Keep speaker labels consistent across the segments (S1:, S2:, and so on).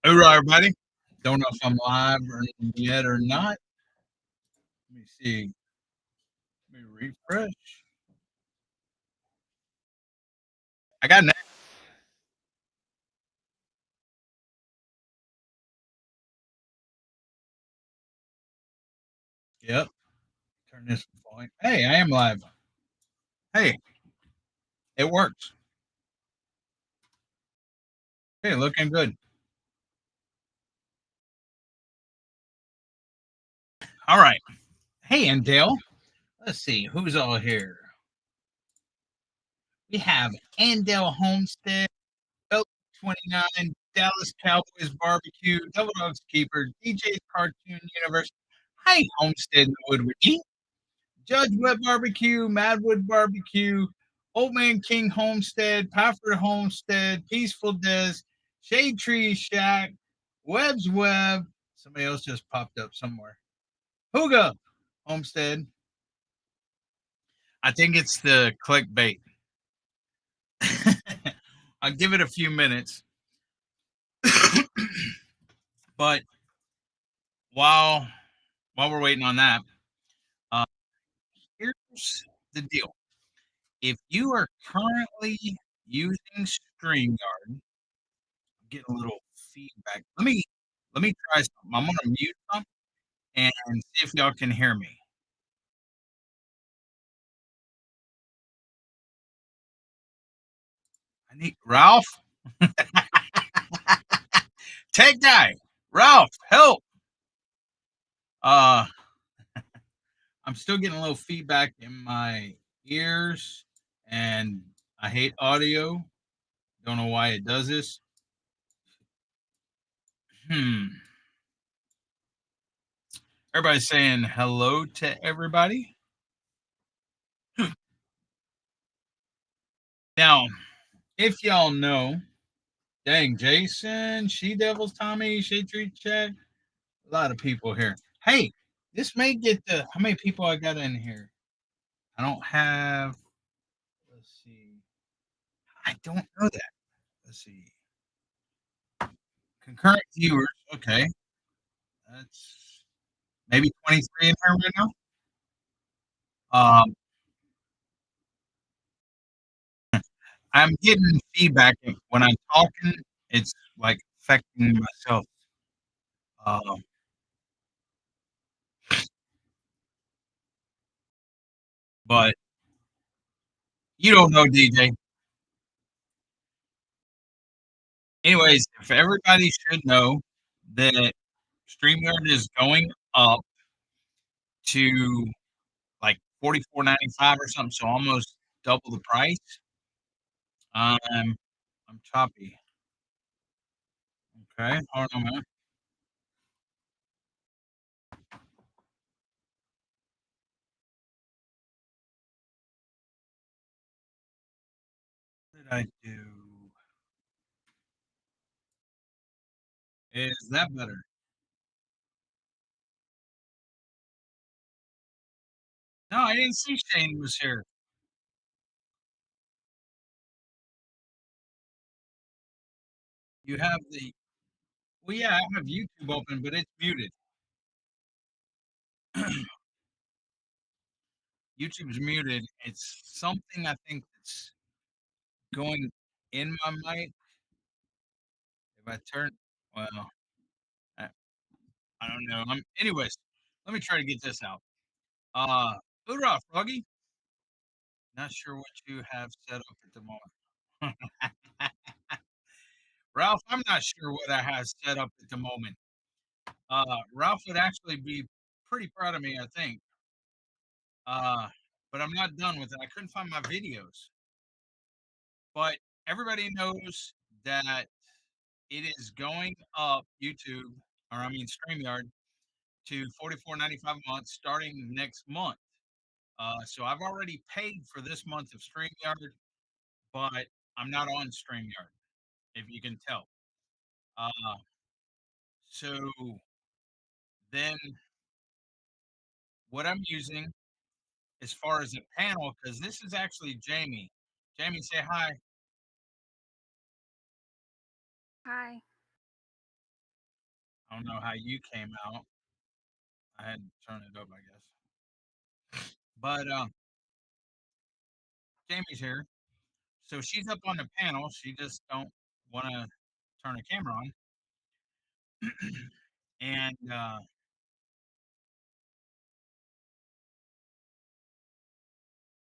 S1: Hoorah, everybody. Don't know if I'm live or yet or not. Let me see. Let me refresh. I got an Yep. Turn this volume. Hey, I am live. Hey, it works. Hey, looking good. All right. Hey, and Dale. Let's see who's all here. We have Andale Homestead, Bell 29, Dallas Cowboys Barbecue, Double Dogs Keeper, DJ's Cartoon Universe. Hi, Homestead in the Woodwood. Judge Webb Barbecue, Madwood Barbecue, Old Man King Homestead, Pafford Homestead, Peaceful Des, Shade Tree Shack, Webb's Web. Somebody else just popped up somewhere. Hooga Homestead. I think it's the clickbait. I'll give it a few minutes. But while we're waiting on that, uh, here's the deal. If you are currently using StreamYard, getting a little feedback. Let me try something. I'm gonna mute something and see if y'all can hear me. I need Ralph. Tech guy. Ralph, help. Uh I'm still getting a little feedback in my ears and I hate audio. Don't know why it does this. Hmm. Everybody's saying hello to everybody. Now, if y'all know, dang, Jason, She Devils, Tommy, Shade Tree Chat, a lot of people here. Hey, this may get the how many people I got in here? I don't have. Let's see. I don't know that. Let's see. Concurrent viewers. Okay, that's maybe 23 in here right now. Um, I'm getting feedback when I'm talking. It's like affecting myself. Um, but you don't know, DJ. Anyways, if everybody should know that StreamYard is going up to like 44.95 or something, so almost double the price. I'm choppy. Okay, hold on a minute. What did I do? Is that better? No, I didn't see Shane was here. You have the well, yeah, I have YouTube open, but it's muted. YouTube's muted. It's something I think that's going in my mic. If I turn, well, I, I don't know. Anyways. Let me try to get this out. Hoorah, Froggy. Not sure what you have set up at the moment. Ralph, I'm not sure what I have set up at the moment. Ralph would actually be pretty proud of me, I think. Uh, but I'm not done with it. I couldn't find my videos. But everybody knows that it is going up YouTube, or I mean StreamYard, to 44.95 a month starting next month. So I've already paid for this month of StreamYard, but I'm not on StreamYard, if you can tell. Uh, so then what I'm using as far as a panel, because this is actually Jamie. Jamie, say hi.
S2: Hi.
S1: I don't know how you came out. I had to turn it up, I guess. But Jamie's here, so she's up on the panel. She just don't want to turn the camera on, and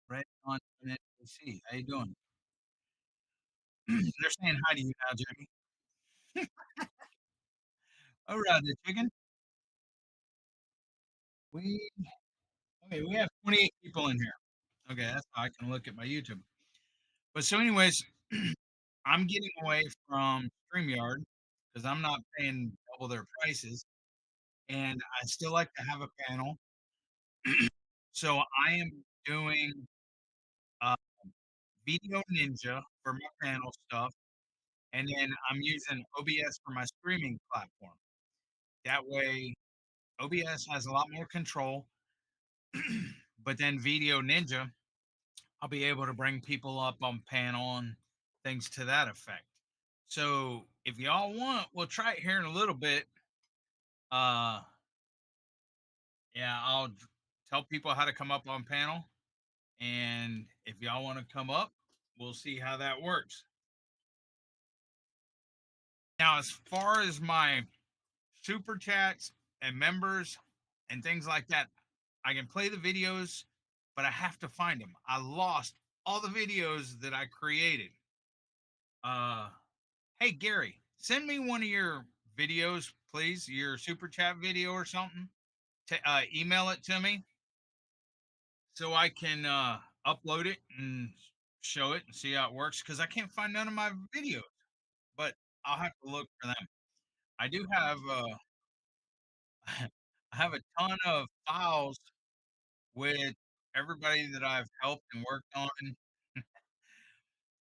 S1: right on NBC. How you doing? They're saying hi to you now, Jamie. All right, the chicken. We okay. We have 28 people in here. Okay, that's how I can look at my YouTube. But so, anyways, I'm getting away from StreamYard because I'm not paying double their prices, and I still like to have a panel. So I am doing uh, Video Ninja for my panel stuff, and then I'm using OBS for my streaming platform. That way, OBS has a lot more control, but then Video Ninja, I'll be able to bring people up on panel and things to that effect. So if y'all want, we'll try it here in a little bit. Uh, yeah, tell people how to come up on panel, and if y'all want to come up, we'll see how that works. Now, as far as my super chats and members and things like that, I can play the videos, but I have to find them. I lost all the videos that I created. Uh, hey Gary, send me one of your videos, please. Your super chat video or something. Email it to me so I can upload it and show it and see how it works. Because I can't find none of my videos, but I'll have to look for them. I do have I have a ton of files with everybody that I've helped and worked on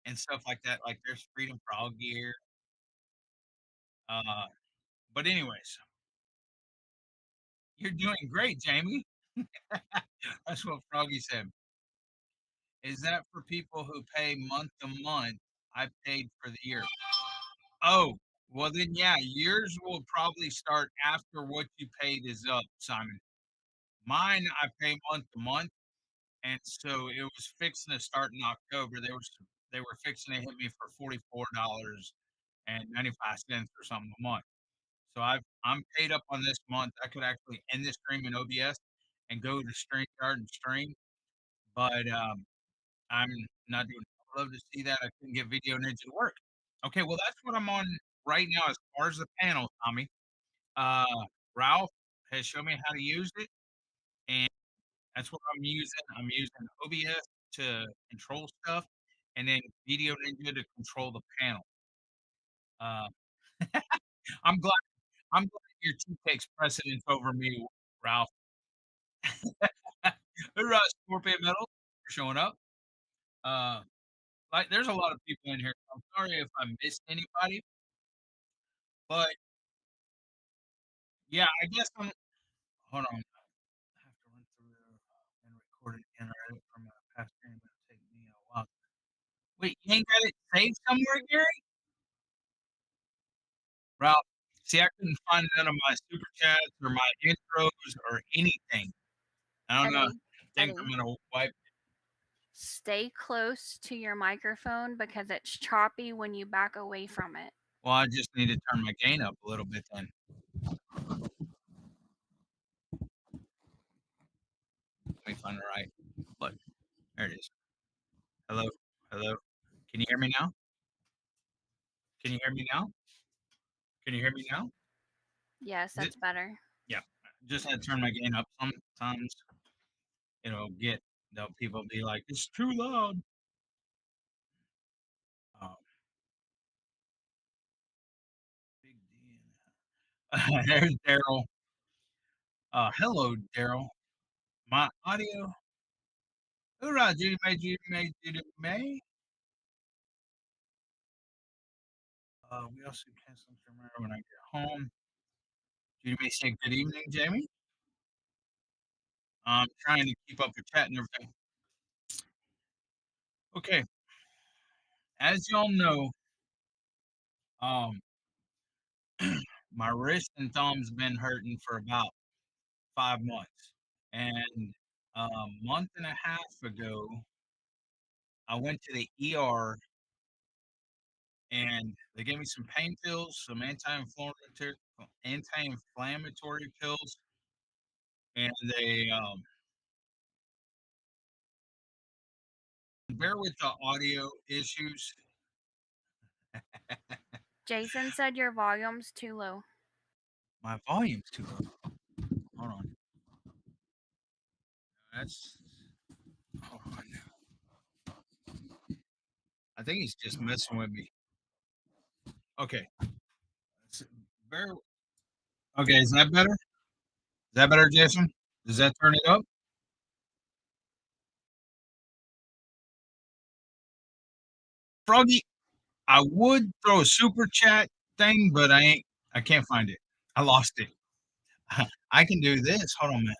S1: and stuff like that. Like there's Freedom Frog Gear. Uh, but anyways, you're doing great, Jamie. That's what Froggy said. Is that for people who pay month to month? I paid for the year. Oh, well then yeah, yours will probably start after what you paid is up, Simon. Mine I pay month to month, and so it was fixing to start in October. They were fixing to hit me for $44.95 or something a month. So I'm paid up on this month. I could actually end this stream in OBS and go to StreamYard and stream, but I'm not doing. I'd love to see that. I couldn't get Video Ninja to work. Okay, well that's what I'm on right now as far as the panel, Tommy. Uh, Ralph has shown me how to use it, and that's what I'm using. I'm using OBS to control stuff, and then Video Ninja to control the panel. Uh, I'm glad. I'm glad your team takes precedence over me, Ralph. Hoorah, Scorpion Metal for showing up. Uh, like, there's a lot of people in here. I'm sorry if I missed anybody, but yeah, I guess I'm. Hold on. I have to run through and record it and edit from a past stream. It'll take me a while. Wait, you ain't got it saved somewhere, Gary? Ralph, see, I couldn't find none of my super chats or my intros or anything. I don't know.
S2: Eddie,
S1: I think I'm
S2: Eddie,
S1: gonna wipe.
S2: stay close to your microphone because it's choppy when you back away from it.
S1: Well, I just need to turn my gain up a little bit then. Let me find the right. Look, there it is. Hello, hello. Can you hear me now? Can you hear me now? Can you hear me now?
S2: Yes,
S1: Is it?
S2: that's better.
S1: Yeah. Just had to turn my gain up. Sometimes it'll get. People be like, "It's too loud." Um, Big D. There's Daryl. Hello, Daryl. My audio. Hoorah, Judy May, Judy May, Judy May. We also cancel tomorrow when I get home. Judy May say good evening, Jamie. I'm trying to keep up with chat and everything. Okay, as y'all know, um, my wrist and thumb's been hurting for about 5 months. And a month and a half ago, I went to the ER and they gave me some pain pills, some anti-inflammatory pills, and they bear with the audio issues.
S2: Jason said your volume's too low.
S1: My volume's too low. Hold on. That's hold on. I think he's just messing with me. Okay. S- Bear, okay, is that better? Is that better, Jason? Does that turn it up? Froggy, I would throw a super chat thing, but I can't find it. I lost it. I can do this. Hold on a minute.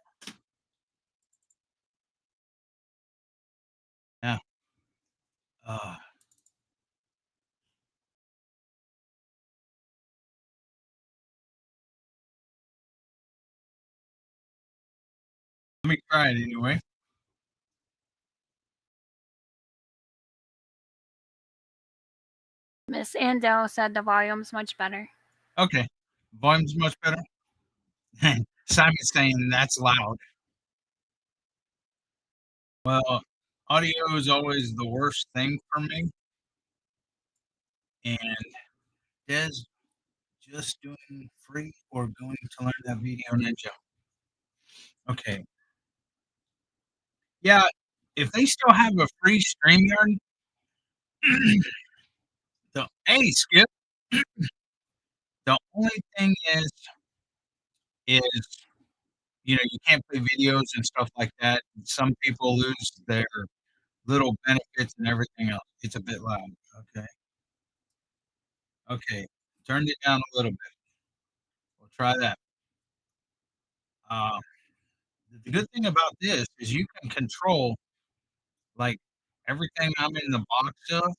S1: Yeah. Uh, let me try it anyway.
S2: Miss Andel said the volume's much better.
S1: Okay. Volume's much better. Simon's saying that's loud. Well, audio is always the worst thing for me. And Des just doing free or going to learn that video ninja. Okay. Yeah. If they still have a free StreamYard, hey Skip, the only thing is you can't play videos and stuff like that. Some people lose their little benefits and everything else. It's a bit loud. Okay. Okay. Turned it down a little bit. We'll try that. Uh, the good thing about this is you can control like everything I'm in the box of,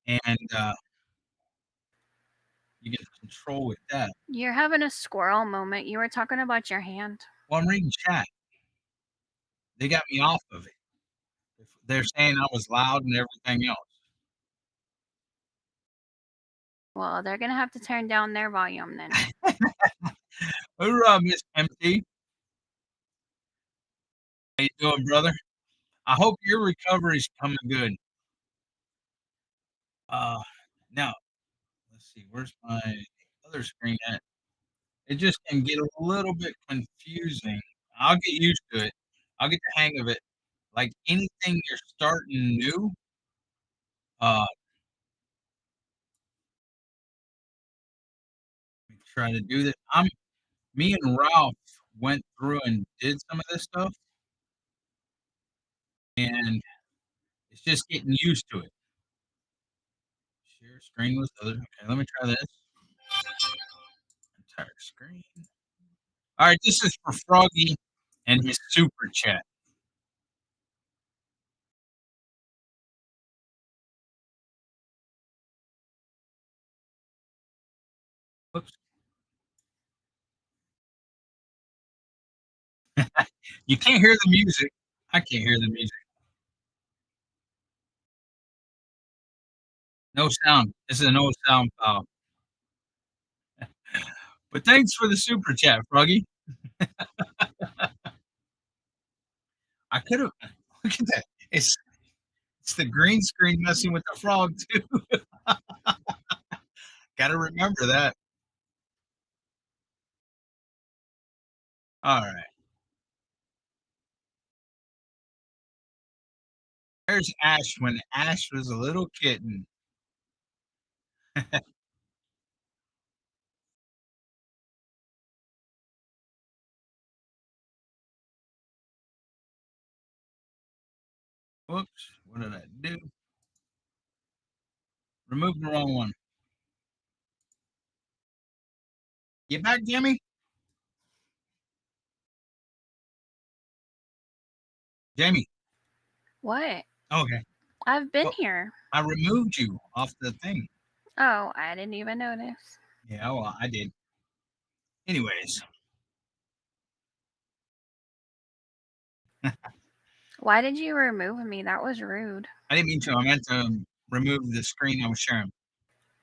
S1: and you can control with that.
S2: You're having a squirrel moment. You were talking about your hand.
S1: Well, I'm reading chat. They got me off of it. They're saying I was loud and everything else.
S2: Well, they're gonna have to turn down their volume then.
S1: Hoorah, Miss MT. How you doing, brother? I hope your recovery's coming good. Uh, now let's see. Where's my other screen at? It just can get a little bit confusing. I'll get used to it. I'll get the hang of it. Like anything you're starting new, uh, try to do this. Me and Ralph went through and did some of this stuff, and it's just getting used to it. Share screen with other. Okay, let me try this. Entire screen. All right, this is for Froggy and his super chat. Whoops. You can't hear the music. I can't hear the music. No sound. This is a no sound file. But thanks for the super chat, Froggy. I could have. Look at that. It's the green screen messing with the frog too. Got to remember that. All right. There's Ash when Ash was a little kitten. Whoops. What did I do? Remove the wrong one. You back, Jimmy? Jamie.
S2: What?
S1: Okay.
S2: I've been
S1: Well,
S2: here.
S1: I removed you off the thing.
S2: Oh, I didn't even notice.
S1: Yeah, well, I did. Anyways,
S2: Why did you remove me? That was rude.
S1: I didn't mean to. I meant to remove the screen I was sharing.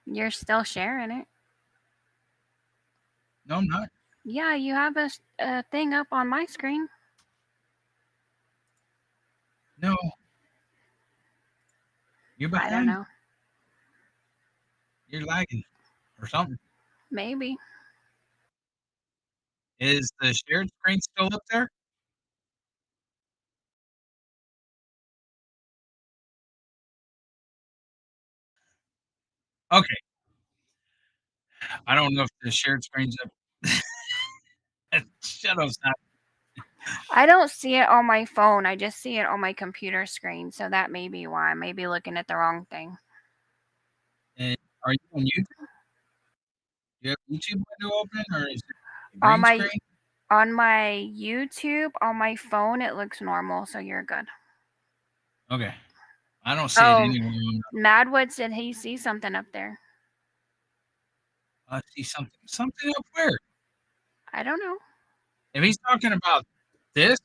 S2: You're still sharing it.
S1: No, I'm not.
S2: Yeah, you have a thing up on my screen.
S1: No, you're
S2: I don't
S1: behind.
S2: know.
S1: You're lagging or something.
S2: Maybe.
S1: Is the shared screen still up there? Okay. I don't know if the shared screen's up. Shut up, Snap.
S2: I don't see it on my phone. I just see it on my computer screen. So that may be why. I may be looking at the wrong thing.
S1: And are you on YouTube? Do you have YouTube window open or is it a
S2: On
S1: green
S2: my
S1: screen?
S2: on my YouTube, on my phone, it looks normal, so you're good.
S1: Okay. I don't see it
S2: Oh,
S1: anywhere on
S2: Madwood said he sees something up there.
S1: I see something up where?
S2: I don't know.
S1: If he's talking about this,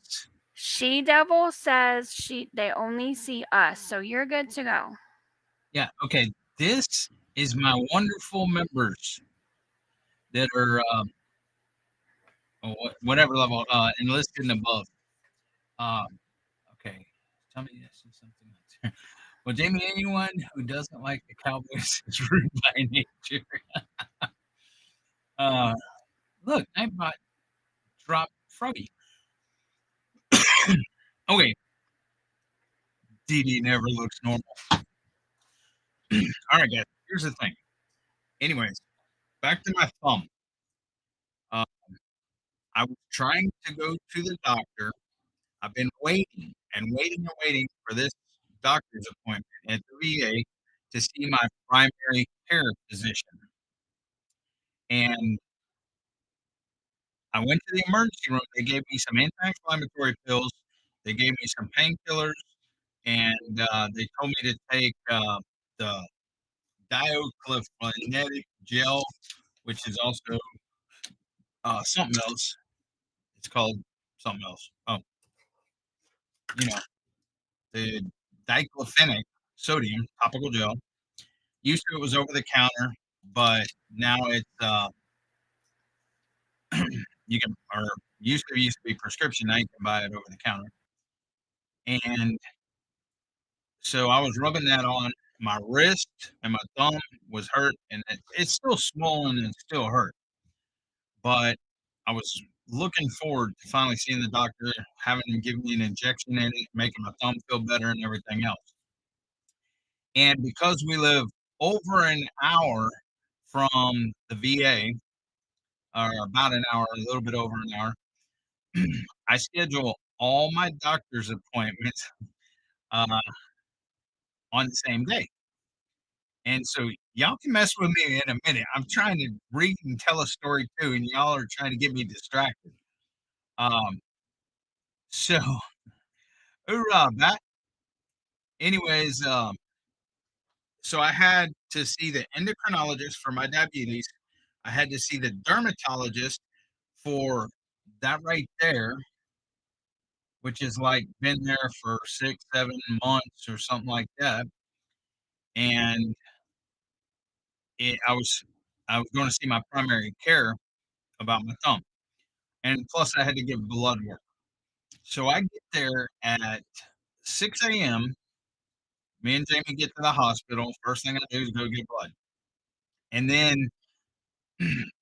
S2: She Devil says they only see us, so you're good to go.
S1: yeah, okay. This is my wonderful members that are whatever level enlisted and above. Um, okay. Tell me this is something else. Well, Jamie, anyone who doesn't like the Cowboys is rude by nature. Uh, look, Nightbot dropped Froggy. Okay, DD never looks normal. All right, guys. Here's the thing. Anyways, back to my thumb. Uh, I was trying to go to the doctor. I've been waiting and waiting and waiting for this doctor's appointment at the VA to see my primary care physician. And I went to the emergency room. They gave me some anti-inflammatory pills. They gave me some painkillers, and they told me to take the dioclofenac gel, which is also something else. It's called something else. Oh, you know, the diclofenac sodium topical gel. Used to it was over the counter, but now it's you can or used to be prescription. Now you can buy it over the counter. And so I was rubbing that on my wrist, and my thumb was hurt, and it's still swollen and still hurt. But I was looking forward to finally seeing the doctor, having him give me an injection in it, making my thumb feel better, and everything else. And because we live over an hour from the VA, or about an hour, a little bit over an hour, I schedule all my doctor's appointments uh, on the same day. And so y'all can mess with me in a minute. I'm trying to read and tell a story too, and y'all are trying to get me distracted. Um, so hoorah, that. Anyways, so I had to see the endocrinologist for my diabetes. I had to see the dermatologist for that right there, which is like been there for 6, 7 months or something like that. And it, I was going to see my primary care about my thumb, and plus I had to give blood work. So I get there at 6 a.m. Me and Jamie get to the hospital. First thing I do is go get blood, and then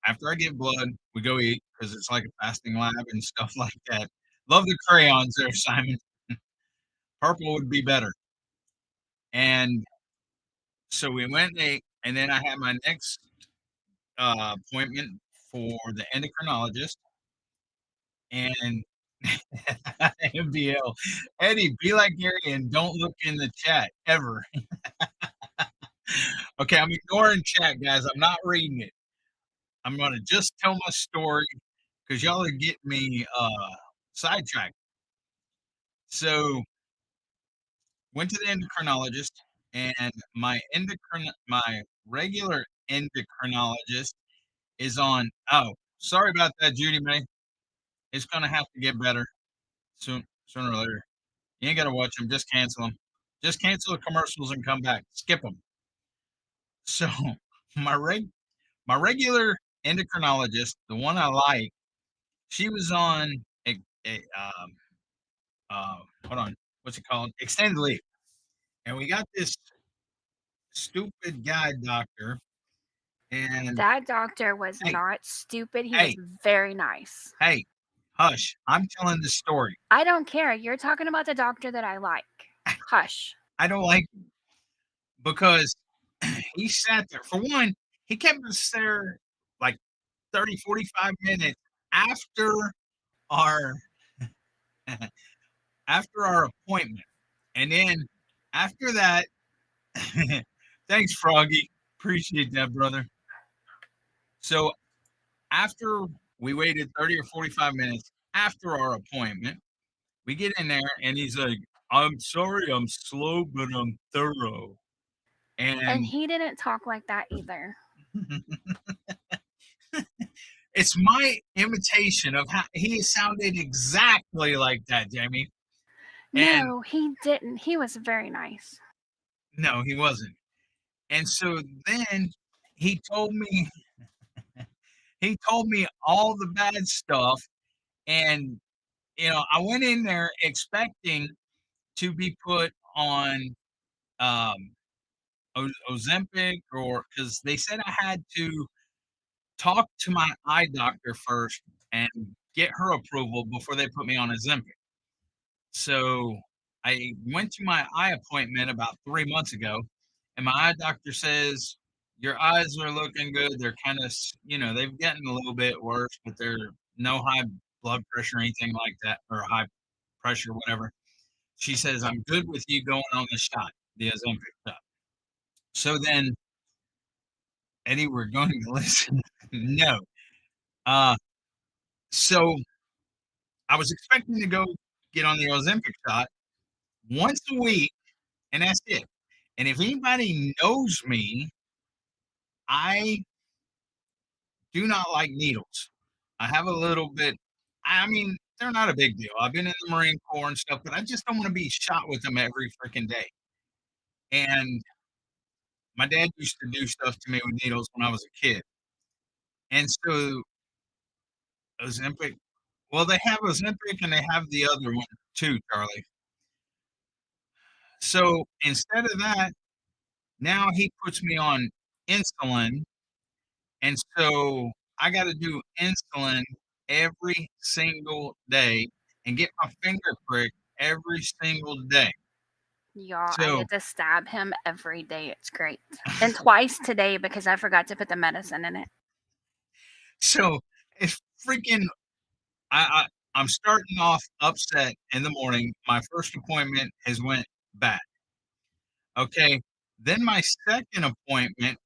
S1: after I get blood, we go eat because it's like a fasting lab and stuff like that. Love the crayons there, Simon. Purple would be better. And so we went and ate, and then I had my next appointment for the endocrinologist. And MBL, Eddie, be like Gary and don't look in the chat ever. Okay, I'm ignoring chat, guys. I'm not reading it. I'm gonna just tell my story because y'all are getting me sidetracked. So went to the endocrinologist, and my regular endocrinologist is on. Oh, sorry about that, Judy May. It's gonna have to get better sooner or later. You ain't gotta watch them. Just cancel them. Just cancel the commercials and come back. Skip them. So my reg my regular endocrinologist, the one I like, she was on a hold on, what's it called? Extended leave. And we got this stupid guy doctor. And
S2: That doctor was
S1: hey,
S2: not stupid, he was
S1: hey,
S2: very nice.
S1: hey, hush. I'm telling the story.
S2: I don't care, you're talking about the doctor that I like. Hush.
S1: I don't like because he sat there. For one, he kept us there like 30, 45 minutes after our after our appointment. And then after that, thanks, Froggy. Appreciate that, brother. So after we waited 30 or 45 minutes after our appointment, we get in there and he's like, I'm sorry, I'm slow, but I'm thorough.
S2: And
S1: And
S2: he didn't talk like that either.
S1: it's my imitation of how he sounded exactly like that, Jamie. And
S2: No, he didn't, he was very nice.
S1: no, he wasn't. And so then he told me he told me all the bad stuff. And I went in there expecting to be put on um Ozempic, or because they said I had to talk to my eye doctor first and get her approval before they put me on Ozempic. So I went to my eye appointment about 3 months ago, and my eye doctor says, your eyes are looking good. They're kind of, they've gotten a little bit worse, but they're no high blood pressure or anything like that, or high pressure, whatever. She says, I'm good with you going on the shot, the Ozempic shot. So then, Eddie, we're going to listen. No. Uh, so I was expecting to go get on the Ozempic shot once a week, and that's it. And if anybody knows me, I do not like needles. I have a little bit, I mean, they're not a big deal. I've been in the Marine Corps and stuff, but I just don't want to be shot with them every freaking day. And my dad used to do stuff to me with needles when I was a kid. And so Ozempic, well, they have Ozempic and they have the other one too, Charlie. So instead of that, now he puts me on insulin. And so I got to do insulin every single day and get my finger pricked every single day.
S2: Y'all, I
S1: So,
S2: get to stab him every day, it's great. And twice today because I forgot to put the medicine in it.
S1: so it's freaking. I I'm starting off upset in the morning. My first appointment has went bad. Okay, then my second appointment,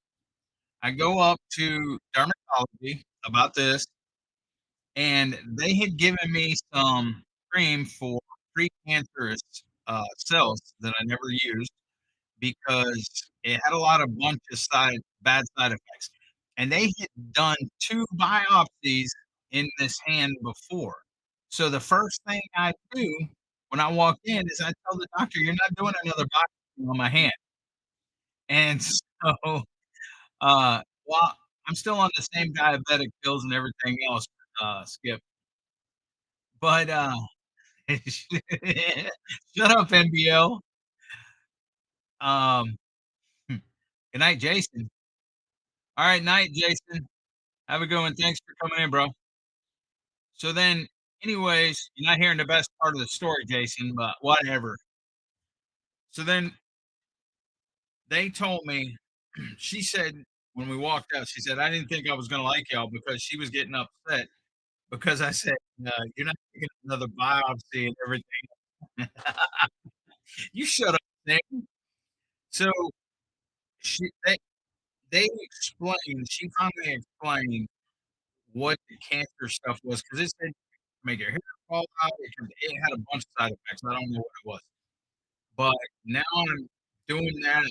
S1: I go up to dermatology about this, and they had given me some cream for precancerous cells that I never used because it had a lot of bunch of bad side effects. And they had done 2 biopsies in this hand before. So the first thing I do when I walk in is I tell the doctor, "You're not doing another biopsy on my hand." And so, while I'm still on the same diabetic pills and everything else, Skip, but, shut up, NBL. Um, good night, Jason. Alright, night, Jason. Have a good one. Thanks for coming in, bro. So then, anyways, you're not hearing the best part of the story, Jason, but whatever. So then they told me, she said when we walked out, she said, I didn't think I was going to like y'all because she was getting upset because I said, you're not taking another biopsy and everything. You shut up, Nick. So they explained, she finally explained what the cancer stuff was because it said make your hair fall out. It had a bunch of side effects. I don't know what it was. But now I'm doing that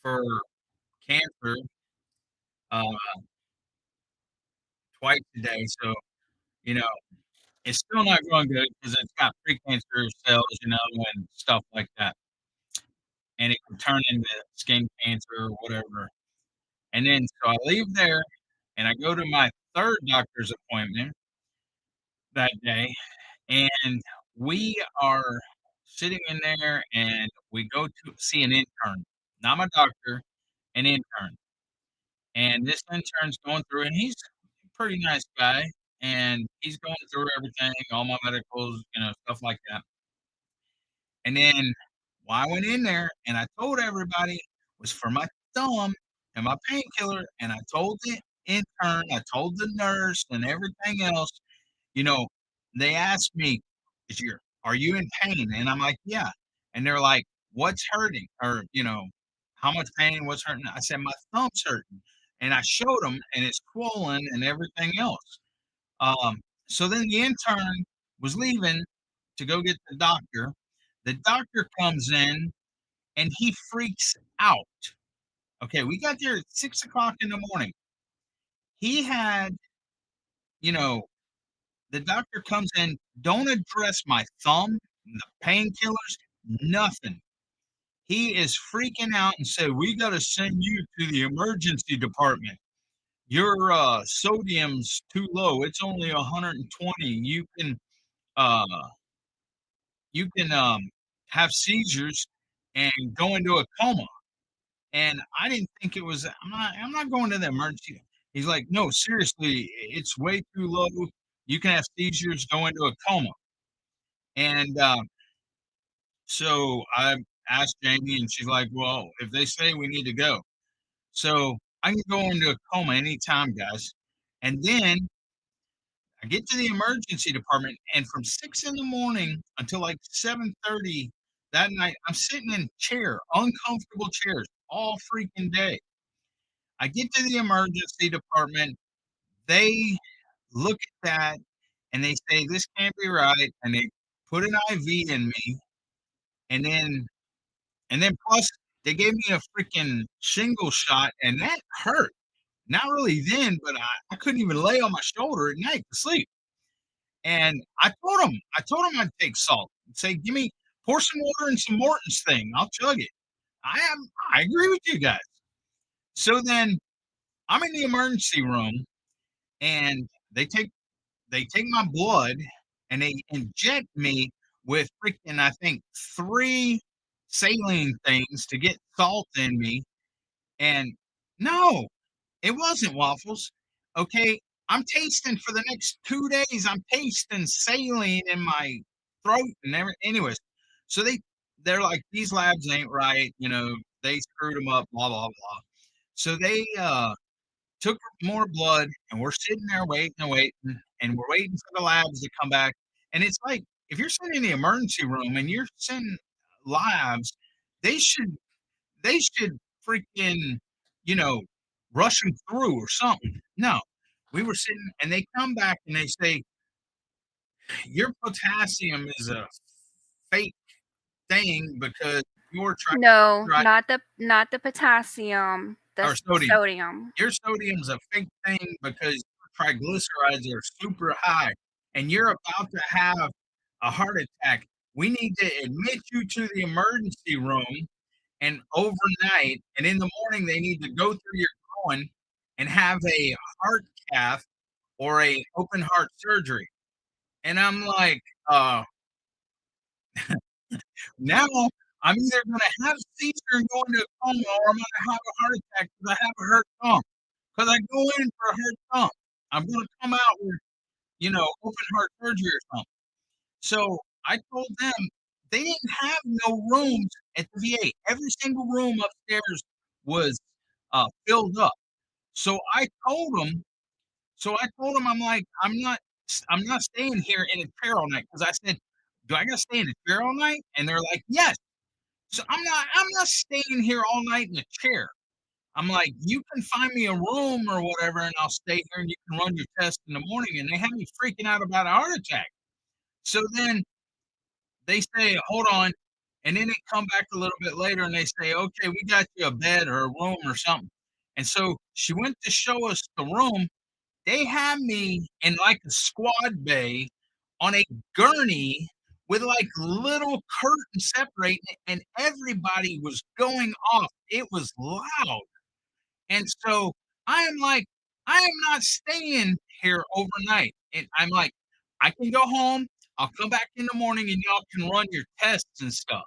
S1: for cancer, uh, twice a day, so, you know, it's still not growing good because it's got precancer cells, and stuff like that, and it can turn into skin cancer or whatever, and then so I leave there, and I go to my 3rd doctor's appointment that day, and we are sitting in there, and we go to see an intern, not my doctor, an intern, and this intern's going through and he's a pretty nice guy, and he's going through everything, all my medicals, stuff like that, and then, well, I went in there, and I told everybody it was for my thumb and my painkiller, and I told the intern, I told the nurse and everything else, you know, they asked me, "Are you in pain?" And I'm like, "Yeah." And they're like, "What's hurting?" Or, "How much pain? What's hurting?" I said, "My thumb's hurting." And I showed them, and it's swollen and everything else. Um, so then the intern was leaving to go get the doctor. The doctor comes in and he freaks out. Okay, we got there at 6 o'clock in the morning. He had, you know, the doctor comes in, don't address my thumb, the painkillers, nothing. He is freaking out and said, "We gotta send you to the emergency department. Your, sodium's too low. It's only 120. Uh, you can have seizures and go into a coma." And I didn't think it was I'm not going to the emergency. He's like, "No, seriously, it's way too low. You can have seizures, go into a coma." And, so I asked Jamie, and she's like, "Well, if they say we need to go." So I can go into a coma anytime, guys. And then I get to the emergency department, and from 6 in the morning until like 7:30 that night, I'm sitting in chair, uncomfortable chairs all freaking day. I get to the emergency department, they look at that and they say, "This can't be right." And they put an IV in me, and then plus they gave me a freaking shingle shot, and that hurt. Not really then, but I couldn't even lay on my shoulder at night to sleep. And I told him I'd take salt and say, "Give me pour some water in some Morton's thing. I'll chug it." I agree with you guys. So then I'm in the emergency room, and they take my blood and they inject me with freaking, I think, 3 saline things to get salt in me. And no, it wasn't waffles. Okay, I'm tasting for the next 2 days, I'm tasting saline in my throat and anyways. So they're like, "These labs ain't right, they screwed them up, blah, blah, blah." So they, took more blood, and we're sitting there waiting and waiting, and we're waiting for the labs to come back, and it's like, if you're sitting in the emergency room and you're sending labs, they should they should freaking, you know, rush them through or something. No, we were sitting, and they come back and they say, "Your potassium is a fake thing because you're
S2: No,
S1: triglyceride
S2: not the potassium, the
S1: or sodium.
S2: sodium.
S1: Your sodium's a fake thing because your triglycerides are super high and you're about to have a heart attack. We need to admit you to the emergency room and overnight, and in the morning they need to go through your colon and have a heart cath or a open heart surgery." And I'm like, now I'm either gonna have a seizure and go into a coma, or I'm gonna have a heart attack because I have a hurt thumb. Because I go in for a hurt thumb. I'm gonna come out with, open heart surgery or something. So I told them they didn't have no rooms at the VA. Every single room upstairs was filled up. So I told them, I'm like, I'm not staying here in a chair all night because I said, "Do I gotta stay in a chair all night?" And they're like, "Yes." So I'm not staying here all night in a chair. I'm like, "You can find me a room or whatever, and I'll stay here, and you can run your test in the morning." And they had me freaking out about a heart attack. So then they say, "Hold on." And then they come back a little bit later and they say, "Okay, we got you a bed or a room or something." And so she went to show us the room, They had me in, like, a squad bay on a gurney with, like, little curtains separating it, and everybody was going off. It was loud. And so I am like, I am not staying here overnight. And I'm like, I can go home. I'll come back in the morning and y'all can run your tests and stuff.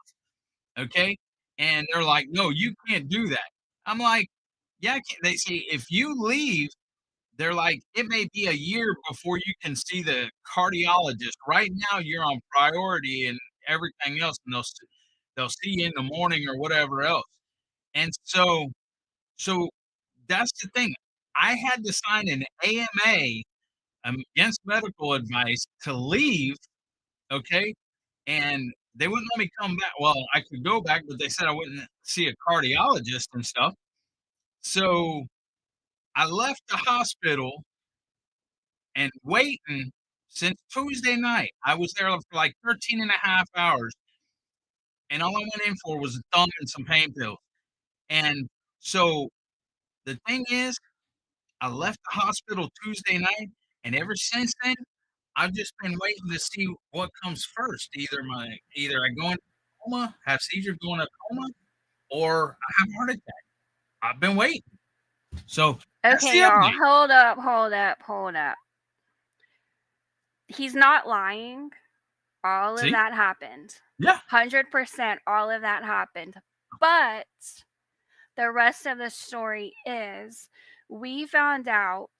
S1: Okay. And they're like, no, you can't do that. I'm like, yeah, I can. They say, if you leave, they're like, it may be a year before you can see the cardiologist. Right now, you're on priority and everything else, and they'll see you in the morning or whatever else. And so that's the thing. I had to sign an AMA, against medical advice to leave, okay? And they wouldn't let me come back. Well, I could go back, but they said I wouldn't see a cardiologist and stuff. So I left the hospital and waiting since Tuesday night. I was there for like 13 and a half hours, and all I went in for was a thumb and some pain pills. And so the thing is, I left the hospital Tuesday night, and ever since then, I've just been waiting to see what comes first. Either I go into coma, have seizures, go into coma, or I have a heart attack. I've been waiting. So that's the
S2: Okay, y'all,
S1: update.
S2: hold up, hold up, hold up. He's not lying. All of
S1: See?
S2: that happened.
S1: Yeah.
S2: 100% all of that happened. But the rest of the story is we found out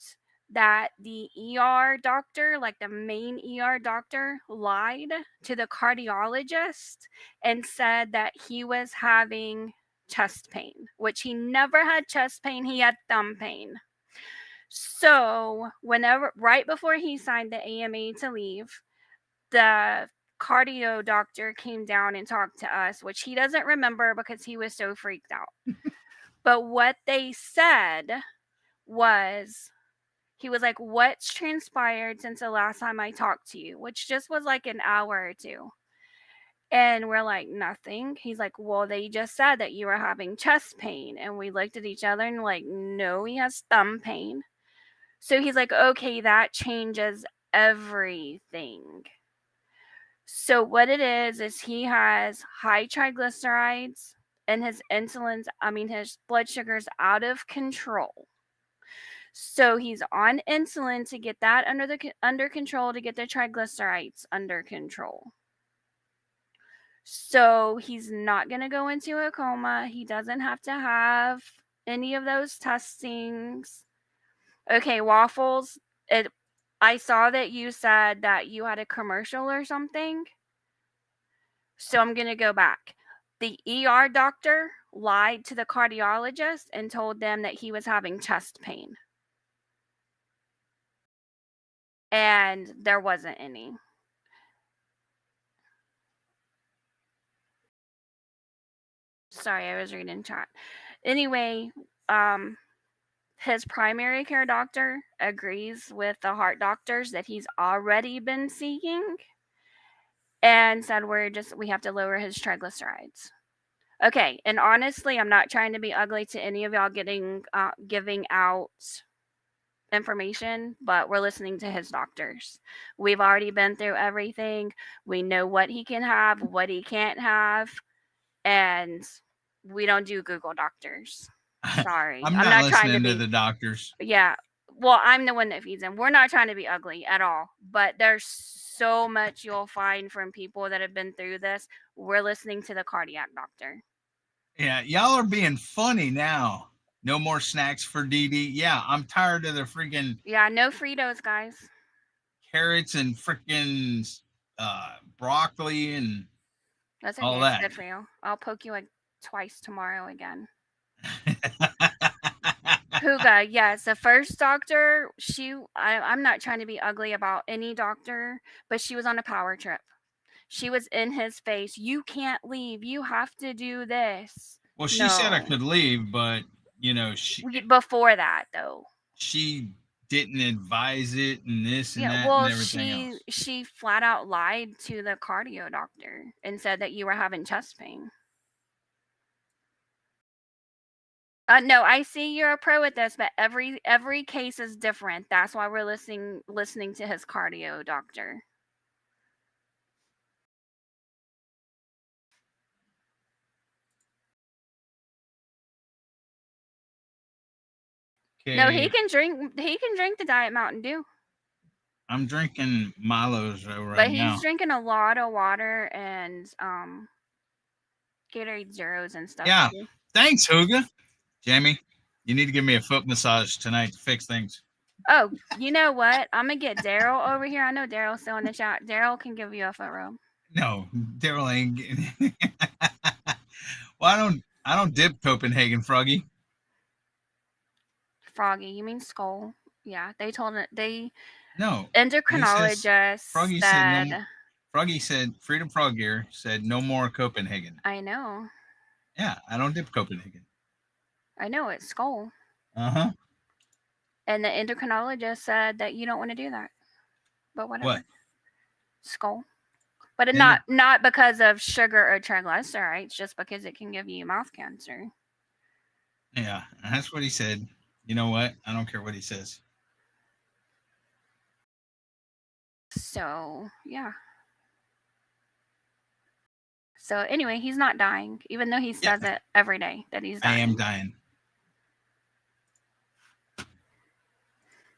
S2: that the ER doctor, like the main ER doctor, lied to the cardiologist and said that he was having chest pain, which he never had chest pain, he had thumb pain. So, whenever right before he signed the AMA to leave, the cardio doctor came down and talked to us, which he doesn't remember because he was so freaked out. But what they said was, he was like, "What's transpired since the last time I talked to you?" Which just was like an hour or two. And we're like, "Nothing." He's like, "Well, they just said that you were having chest pain." And we looked at each other and like, "No, he has thumb pain." So he's like, "Okay, that changes everything." So what it is he has high triglycerides and his blood sugar's out of control. So he's on insulin to get that under control, to get the triglycerides under control. So he's not going to go into a coma. He doesn't have to have any of those testings. Okay, Waffles, I saw that you said that you had a commercial or something. So I'm going to go back. The ER doctor lied to the cardiologist and told them that he was having chest pain. And there wasn't any. Sorry, I was reading chat. Anyway, his primary care doctor agrees with the heart doctors that he's already been seeing and said we have to lower his triglycerides. Okay, and honestly, I'm not trying to be ugly to any of y'all giving out information, but we're listening to his doctors. We've already been through everything. We know what he can have, what he can't have, and we don't do Google doctors. Sorry.
S1: I'm
S2: I'm
S1: not
S2: not trying to
S1: listening to
S2: be
S1: the doctors.
S2: yeah. Well, I'm the one that feeds him. We're not trying to be ugly at all, but there's so much you'll find from people that have been through this. We're listening to the cardiac doctor.
S1: Yeah, y'all are being funny now. No more snacks for Dee Dee. Yeah, I'm tired of the freaking
S2: Yeah, no Fritos, guys.
S1: carrots and freaking broccoli and
S2: That's
S1: all
S2: okay. It's
S1: that.
S2: good for you. I'll poke you like twice tomorrow again. Puga, yes, the first doctor, I'm not trying to be ugly about any doctor, but she was on a power trip. She was in his face. You can't leave. You have to do this.
S1: Well, she said I
S2: No.
S1: could leave, but
S2: Before that, though.
S1: she didn't advise it and this and
S2: Yeah,
S1: that and
S2: well,
S1: everything
S2: she
S1: else.
S2: she flat out lied to the cardio doctor and said that you were having chest pain. No, I see you're a pro at this, but every case is different. That's why we're listening to his cardio doctor. No, he
S1: Okay,
S2: can drink the Diet Mountain Dew,
S1: I'm drinking Milo's right
S2: but
S1: now.
S2: he's drinking a lot of water and Gatorade Zeros and stuff
S1: Yeah,
S2: too.
S1: thanks, Huga. Jamie, you need to give me a foot massage tonight to fix things.
S2: Oh, you know what? I'm gonna get Daryl over here. I know Daryl's still in the chat. Daryl can give you a foot rub.
S1: No, Daryl ain't. Well, I don't dip Copenhagen, Froggy.
S2: Froggy, you mean Skull? Yeah, they told it. They
S1: No,
S2: endocrinologist
S1: Froggy said no. Froggy said Freedom Frog here said no more Copenhagen.
S2: I know.
S1: Yeah, I don't dip Copenhagen.
S2: I know it's Skull.
S1: Uh-huh.
S2: And the endocrinologist said that you don't want to do that. But whatever.
S1: What?
S2: Skull. But not because of sugar or triglycerides, just because it can give you mouth cancer.
S1: Yeah, that's what he said. You know what? I don't care what he says.
S2: So, yeah. So, anyway, he's not dying, even though he says it every day that he's dying.
S1: I am dying.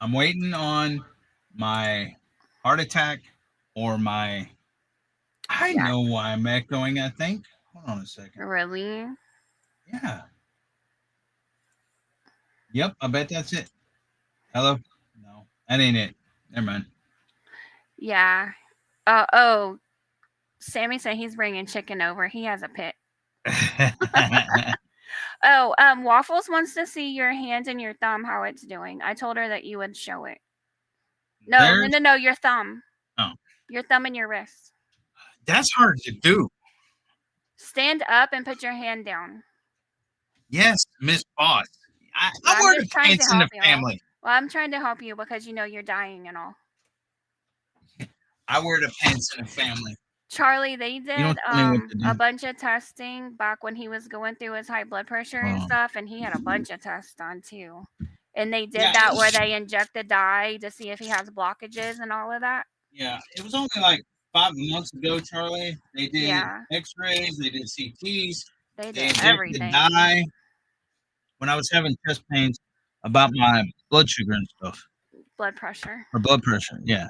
S1: I'm waiting on my heart attack or my. I know why I'm echoing, I think. Hold on a second.
S2: Really?
S1: Yeah. Yep, I bet that's it. Hello? No, that ain't it. Never mind.
S2: Yeah. Oh, Sammy said he's bringing chicken over. He has a pit. Oh, Waffles wants to see your hand and your thumb, how it's doing. I told her that you would show it. No, your thumb.
S1: Oh.
S2: Your thumb and your wrist.
S1: That's hard to do.
S2: Stand up and put your hand down.
S1: Yes, Miss Boss. I wear the pants in the family.
S2: Well, I'm trying to help you because you know you're dying and all.
S1: I wear the pants in the family.
S2: Charlie, they did a bunch of testing back when he was going through his high blood pressure and stuff, and he had a bunch of tests done too. And they did that where they inject the dye to see if he has blockages and all of that.
S1: Yeah, it was only like 5 months ago, Charlie. They did X-rays, they did CTs,
S2: they did everything.
S1: Dye. When I was having chest pains about my blood sugar and stuff.
S2: Blood pressure.
S1: Or blood pressure, yeah.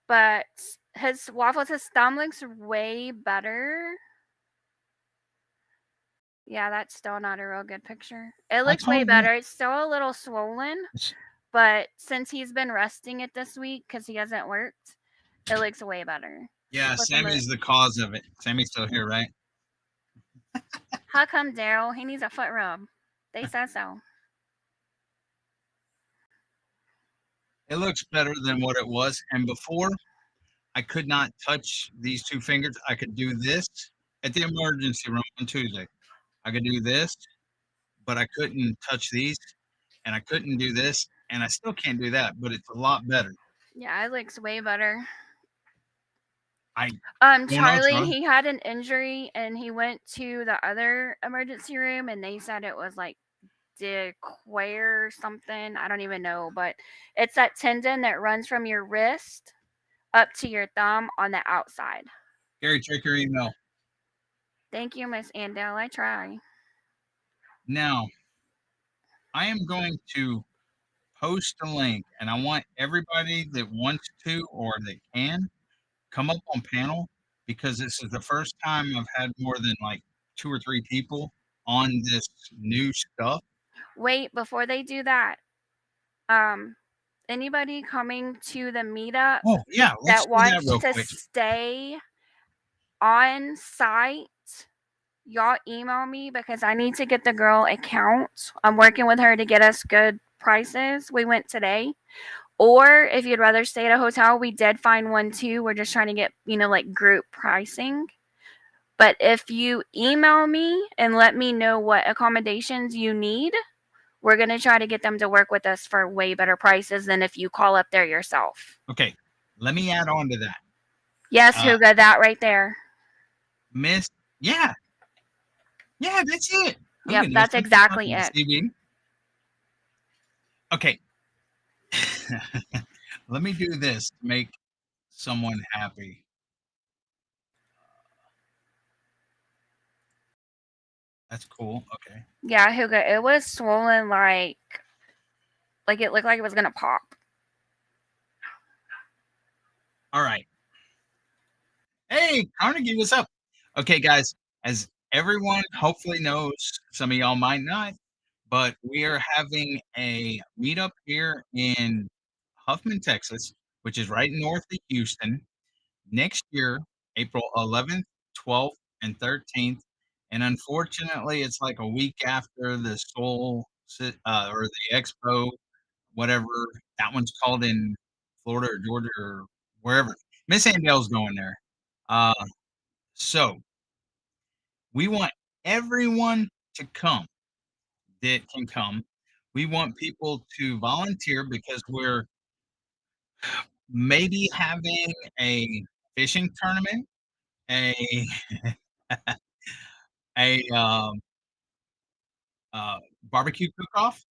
S2: But his thumb looks way better. Yeah, that's still not a real good picture. It looks way better. It's still a little swollen, but since he's been resting it this week because he hasn't worked, it looks way better.
S1: Yeah, Sammy's the cause of it. Sammy's still here, right?
S2: How come, Daryl? He needs a foot rub. They said so.
S1: It looks better than what it was. And before, I could not touch these two fingers. I could do this at the emergency room on Tuesday. I could do this, but I couldn't touch these. And I couldn't do this. And I still can't do that, but it's a lot better.
S2: Yeah, it looks way better. Charlie, he had an injury and he went to the other emergency room and they said it was like DeQuare something. I don't even know, but it's that tendon that runs from your wrist up to your thumb on the outside.
S1: Gary, check your email.
S2: Thank you, Miss Andel. I try.
S1: Now, I am going to post a link, and I want everybody that wants to or that can come up on panel because this is the first time I've had more than like 2 or 3 people on this new stuff.
S2: Wait, before they do that, anybody coming to the meetup that wants to stay on site, y'all email me because I need to get the girl account. I'm working with her to get us good prices. We went today. Or if you'd rather stay at a hotel, we did find one too. We're just trying to get, like group pricing. But if you email me and let me know what accommodations you need, we're going to try to get them to work with us for way better prices than if you call up there yourself.
S1: Okay. Let me add on to that.
S2: Yes, Huga, that right there.
S1: Yeah, that's it.
S2: Yep,
S1: Hogan, there's
S2: that's
S1: something
S2: exactly
S1: talking to
S2: it.
S1: CB. Okay. Let me do this to make someone happy. That's cool. Okay.
S2: Yeah, Hugo, it was swollen like it looked like it was gonna pop.
S1: All right. Hey, Carnegie, what's up? Okay, guys, as everyone hopefully knows, some of y'all might not, but we are having a meetup here in Huffman, Texas, which is right north of Houston, next year, April 11th, 12th, and 13th. And unfortunately, it's like a week after the or the Expo, whatever that one's called in Florida or Georgia or wherever. Miss Andel's going there. Uh, so we want everyone to come that can come. We want people to volunteer because we're maybe having a fishing tournament, a a barbecue cook-off,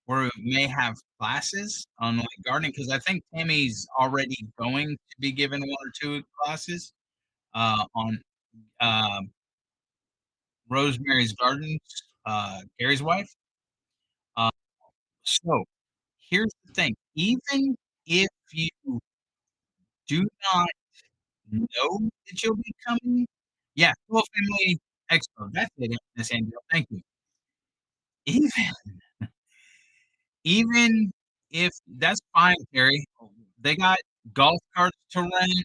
S1: where we may have classes on like gardening because I think Tammy's already going to be giving one or two classes on um Rosemary's Gardens, Gary's wife. Uh, so here's the thing: even if you do not know that you'll be coming, yeah, full family expo. That's it, Miss Angel. Thank you. Even even if that's fine, Gary. They got golf carts to rent,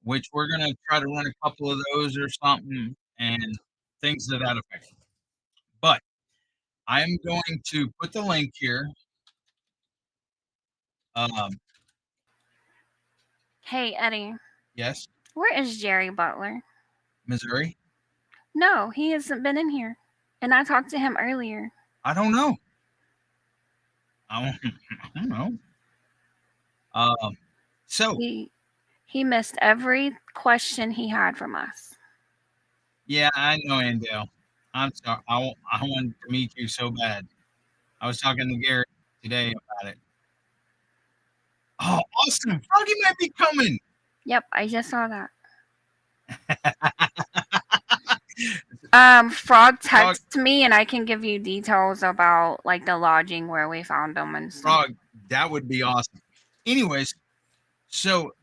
S1: which we're gonna try to rent a couple of those or something, and things to that effect. But I'm going to put the link here. Um,
S2: Hey, Eddie,
S1: yes,
S2: where is Jerry Butler?
S1: Missouri.
S2: No, he hasn't been in here. And I talked to him earlier.
S1: I don't know. I don't know. Um, so
S2: He missed every question he had from us.
S1: yeah, I know, Andale. I'm sorry. I wanted to meet you so bad. I was talking to Gary today about it. Oh, awesome! Froggy might be coming.
S2: Yep, I just saw that. Frog texted me and I can give you details about like the lodging where we found them and stuff.
S1: Frog, that would be awesome. Anyways, so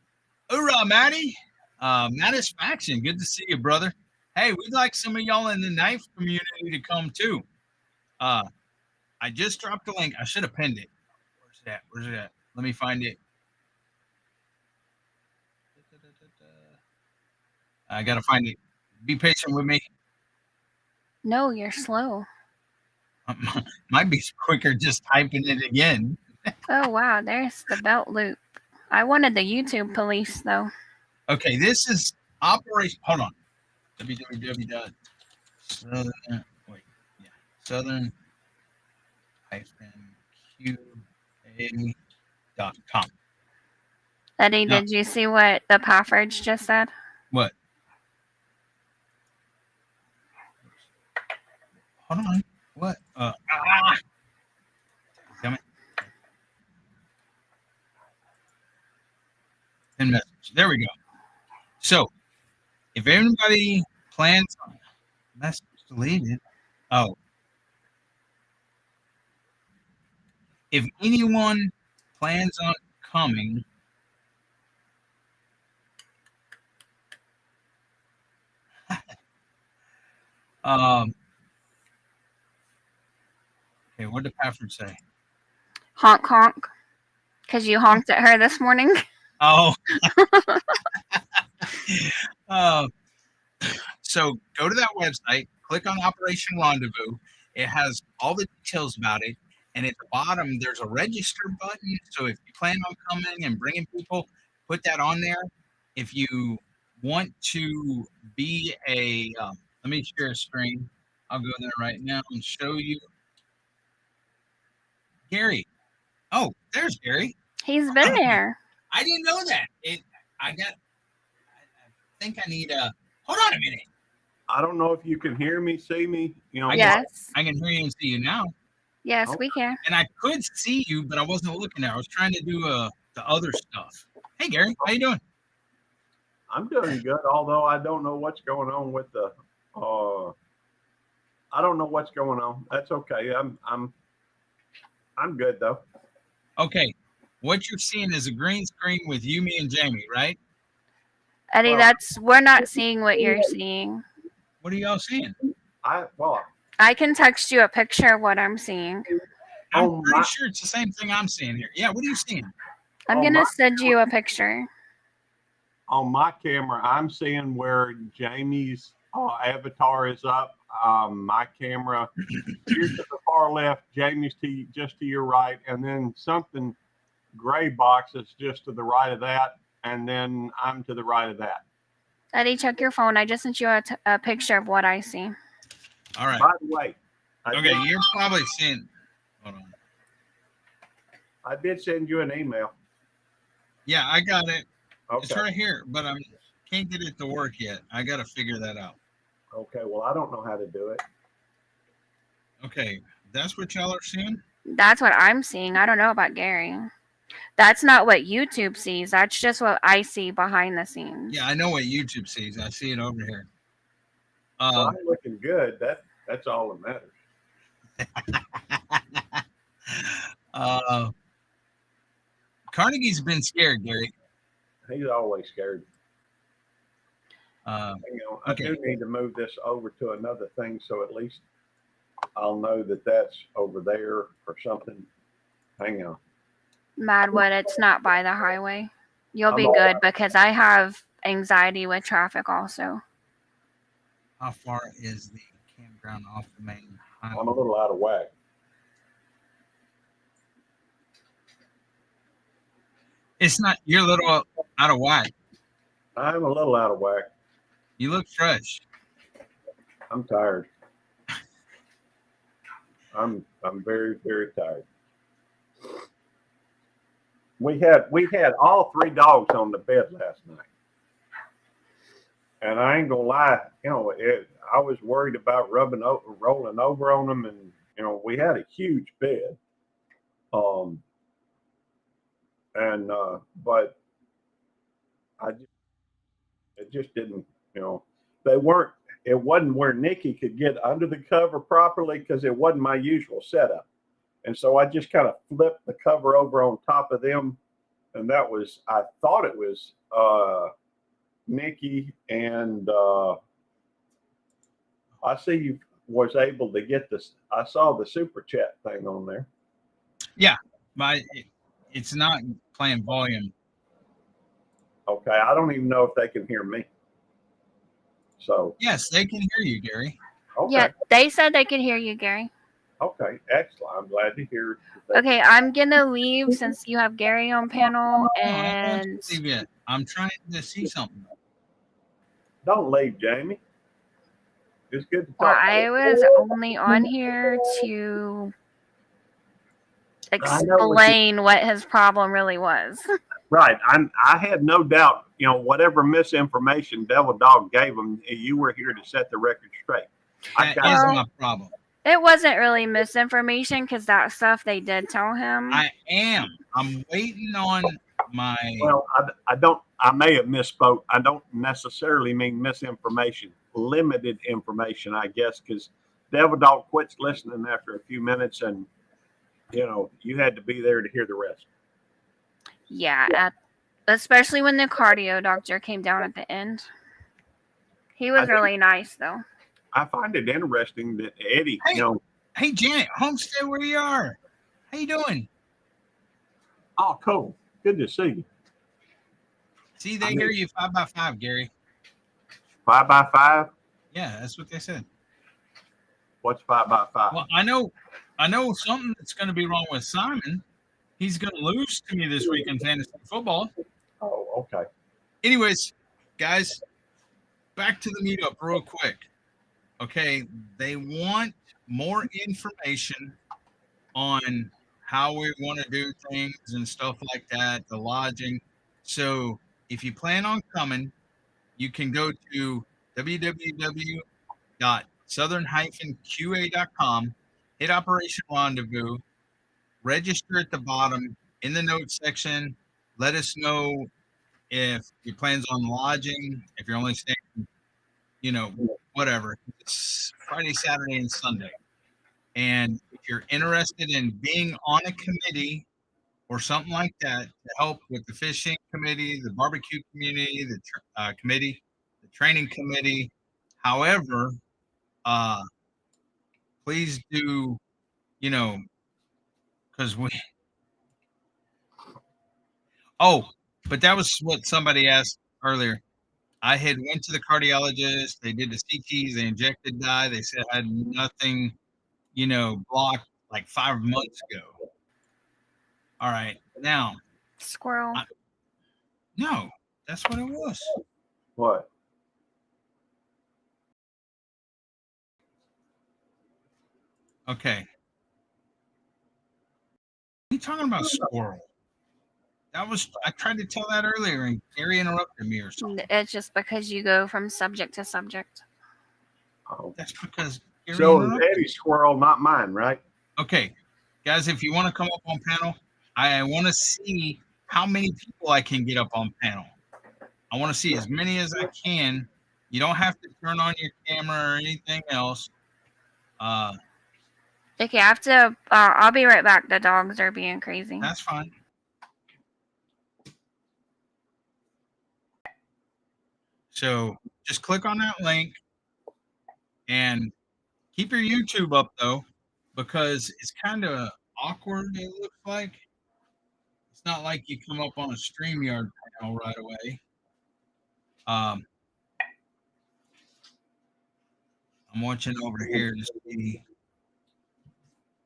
S1: hoorah, Matty. Faction, good to see you, brother. Hey, we'd like some of y'all in the knife community to come too. I just dropped a link. I should have pinned it. Where's it at? Where's it at? Let me find it. I gotta find it. Be patient with me.
S2: No, you're slow.
S1: Might be quicker just typing it again.
S2: Oh wow, there's the belt loop. I wanted the YouTube police though.
S1: Okay, this is Operation. Hold on. www.southern. Wait, yeah, southern qa.com.
S2: Eddie, did you see what the Pafford's just said?
S1: What? Hold on. What? Damn it. And message. There we go. So, if anybody plans on message deleted. Oh. If anyone plans on coming, okay, what did Pafford say?
S2: Honk honk. Because you honked at her this morning.
S1: Oh. So go to that website, click on Operation Rendezvous. It has all the details about it. And at the bottom, there's a register button. So if you plan on coming and bringing people, put that on there. If you want to be let me share a screen. I'll go there right now and show you. Gary. Oh, there's Gary.
S2: He's been there.
S1: I didn't know that. I think I need hold on a minute.
S3: I don't know if you can hear me, see me. You know,
S2: Yes.
S1: I can hear you and see you now.
S2: Yes, we can.
S1: And I could see you, but I wasn't looking there. I was trying to do the other stuff. Hey, Gary, how you doing?
S3: I'm doing good, although I don't know what's going on with the. I don't know what's going on. That's okay. I'm good though.
S1: Okay, what you're seeing is a green screen with you, me, and Jamie, right?
S2: Eddie,
S3: Well,
S2: we're not seeing what you're seeing.
S1: What are y'all seeing?
S2: I can text you a picture of what I'm seeing.
S1: I'm pretty sure it's the same thing I'm seeing here. Yeah, what are you seeing?
S2: I'm gonna send you a picture.
S3: On my camera, I'm seeing where Jamie's avatar is up. My camera, you're to the far left, Jamie's just to your right, and then something gray box is just to the right of that, and then I'm to the right of that.
S2: Eddie, check your phone. I just sent you a picture of what I see.
S1: All right.
S3: By the way,
S1: you're probably seeing. Hold on.
S3: I did send you an email.
S1: Yeah, I got it.
S3: Okay.
S1: It's right here, but I can't get it to work yet. I got to figure that out.
S3: Okay, well, I don't know how to do it.
S1: Okay, that's what y'all are seeing?
S2: That's what I'm seeing. I don't know about Gary. That's not what YouTube sees. That's just what I see behind the scenes.
S1: Yeah, I know what YouTube sees. I see it over here.
S3: Well, I'm looking good. That's all that
S1: matters. Carnegie's been scared, Gary.
S3: He's always scared. I do need to move this over to another thing, so at least I'll know that that's over there or something. Hang on.
S2: Madwood, it's not by the highway. You'll be good because I have anxiety with traffic also.
S1: How far is the campground off the main highway?
S3: I'm a little out of whack.
S1: It's not, you're a little out of whack.
S3: I'm a little out of whack.
S1: You look fresh.
S3: I'm tired. I'm very, very tired. We had all 3 dogs on the bed last night. And I ain't gonna lie, I was worried about rolling over on them, and we had a huge bed. But it just didn't, it wasn't where Nikki could get under the cover properly because it wasn't my usual setup. And so I just kind of flipped the cover over on top of them. And I thought it was Nikki, and I see you was able to get this. I saw the super chat thing on there.
S1: Yeah, but it's not playing volume.
S3: Okay, I don't even know if they can hear me. So
S1: yes, they can hear you, Gary.
S3: Okay.
S2: Yeah, they said they could hear you, Gary.
S3: Okay, excellent. I'm glad to hear.
S2: Okay, I'm gonna leave since you have Gary on panel, and
S1: leave yet. I'm trying to see something.
S3: Don't leave, Jamie. It's good to talk.
S2: Well, I was only on here to explain what his problem really was.
S3: Right. I had no doubt, whatever misinformation Devil Dog gave him, you were here to set the record straight.
S1: That is my problem.
S2: It wasn't really misinformation because that stuff they did tell him.
S1: I'm waiting on my.
S3: Well, I may have misspoke. I don't necessarily mean misinformation, limited information, I guess, because Devil Dog quits listening after a few minutes, and, you had to be there to hear the rest.
S2: Yeah, especially when the cardio doctor came down at the end. He was really nice, though.
S3: I find it interesting that Eddie,
S1: Hey, Janet, Homestead, where you are? How you doing?
S3: Oh, cool. Good to see you.
S1: See, they hear you 5x5, Gary.
S3: 5x5?
S1: Yeah, that's what they said.
S3: What's 5x5?
S1: Well, I know something that's going to be wrong with Simon. He's going to lose to me this week in fantasy football.
S3: Oh, okay.
S1: Anyways, guys, back to the meetup real quick. Okay, they want more information on how we want to do things and stuff like that, the lodging. So if you plan on coming, you can go to www.meetup southern-qa.com, hit Operation Rendezvous, register at the bottom in the notes section. Let us know if your plans on lodging, if you're only staying, whatever. It's Friday, Saturday, and Sunday. And if you're interested in being on a committee or something like that to help with the fishing committee, the barbecue community, the committee, the training committee, however, please do, because but that was what somebody asked earlier. I had went to the cardiologist. They did the CTs. They injected dye. They said I had nothing, blocked like 5 months ago. All right. Now.
S2: Squirrel.
S1: No, that's what it was.
S3: What?
S1: Okay. What are you talking about, squirrel? I tried to tell that earlier and Gary interrupted me or something.
S2: It's just because you go from subject to subject.
S3: Oh.
S1: That's because Gary
S3: so it's Eddie's squirrel, not mine, right?
S1: Okay. Guys, if you want to come up on panel, I want to see how many people I can get up on panel. I want to see as many as I can. You don't have to turn on your camera or anything else.
S2: Okay, I have to. I'll be right back. The dogs are being crazy.
S1: That's fine. So just click on that link and keep your YouTube up though, because it's kind of awkward. It looks like it's not like you come up on a StreamYard panel right away. I'm watching over here to see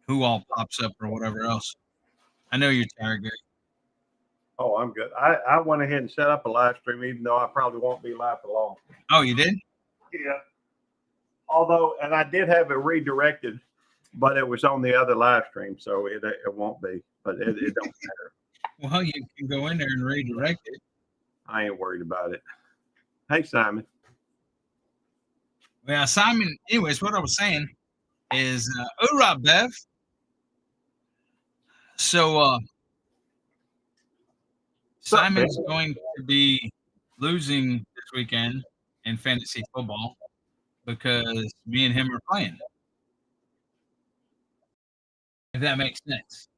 S1: who all pops up or whatever else. I know you're tired, Gary.
S3: Oh, I'm good. I went ahead and set up a live stream, even though I probably won't be live for long.
S1: Oh, you did?
S3: Yeah. Although, and I did have it redirected, but it was on the other live stream, so it won't be. But it don't matter.
S1: Well, you can go in there and redirect it.
S3: I ain't worried about it. Hey, Simon.
S1: Yeah, Simon. Anyways, what I was saying is, hoorah, Bev. So, Simon's going to be losing this weekend in fantasy football because me and him are playing. If that makes sense.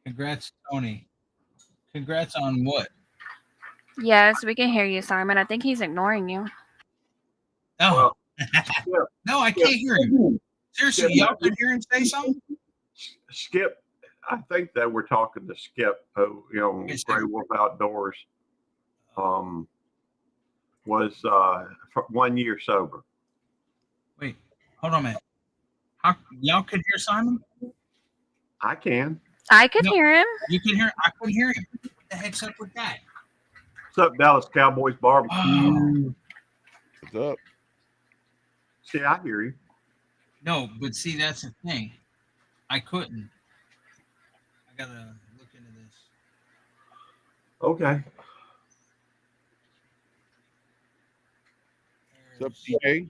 S1: Congrats, Tony. Congrats on what?
S2: Yes, we can hear you, Simon. I think he's ignoring you.
S1: Oh. No, I can't hear him. Seriously, y'all could hear him say something?
S3: Skip, I think that we're talking to Skip, who, Grey Wolf Outdoors, was 1 year sober.
S1: Wait, hold on a minute. Y'all could hear Simon?
S3: I can.
S2: I could hear him.
S1: You can hear? I couldn't hear him. What the heck's up with that?
S3: What's up, Dallas Cowboys barbecue?
S1: Oh.
S4: What's up?
S3: See, I hear you.
S1: No, but see, that's the thing. I couldn't. I gotta look into this.
S3: Okay.
S4: What's up, DJ?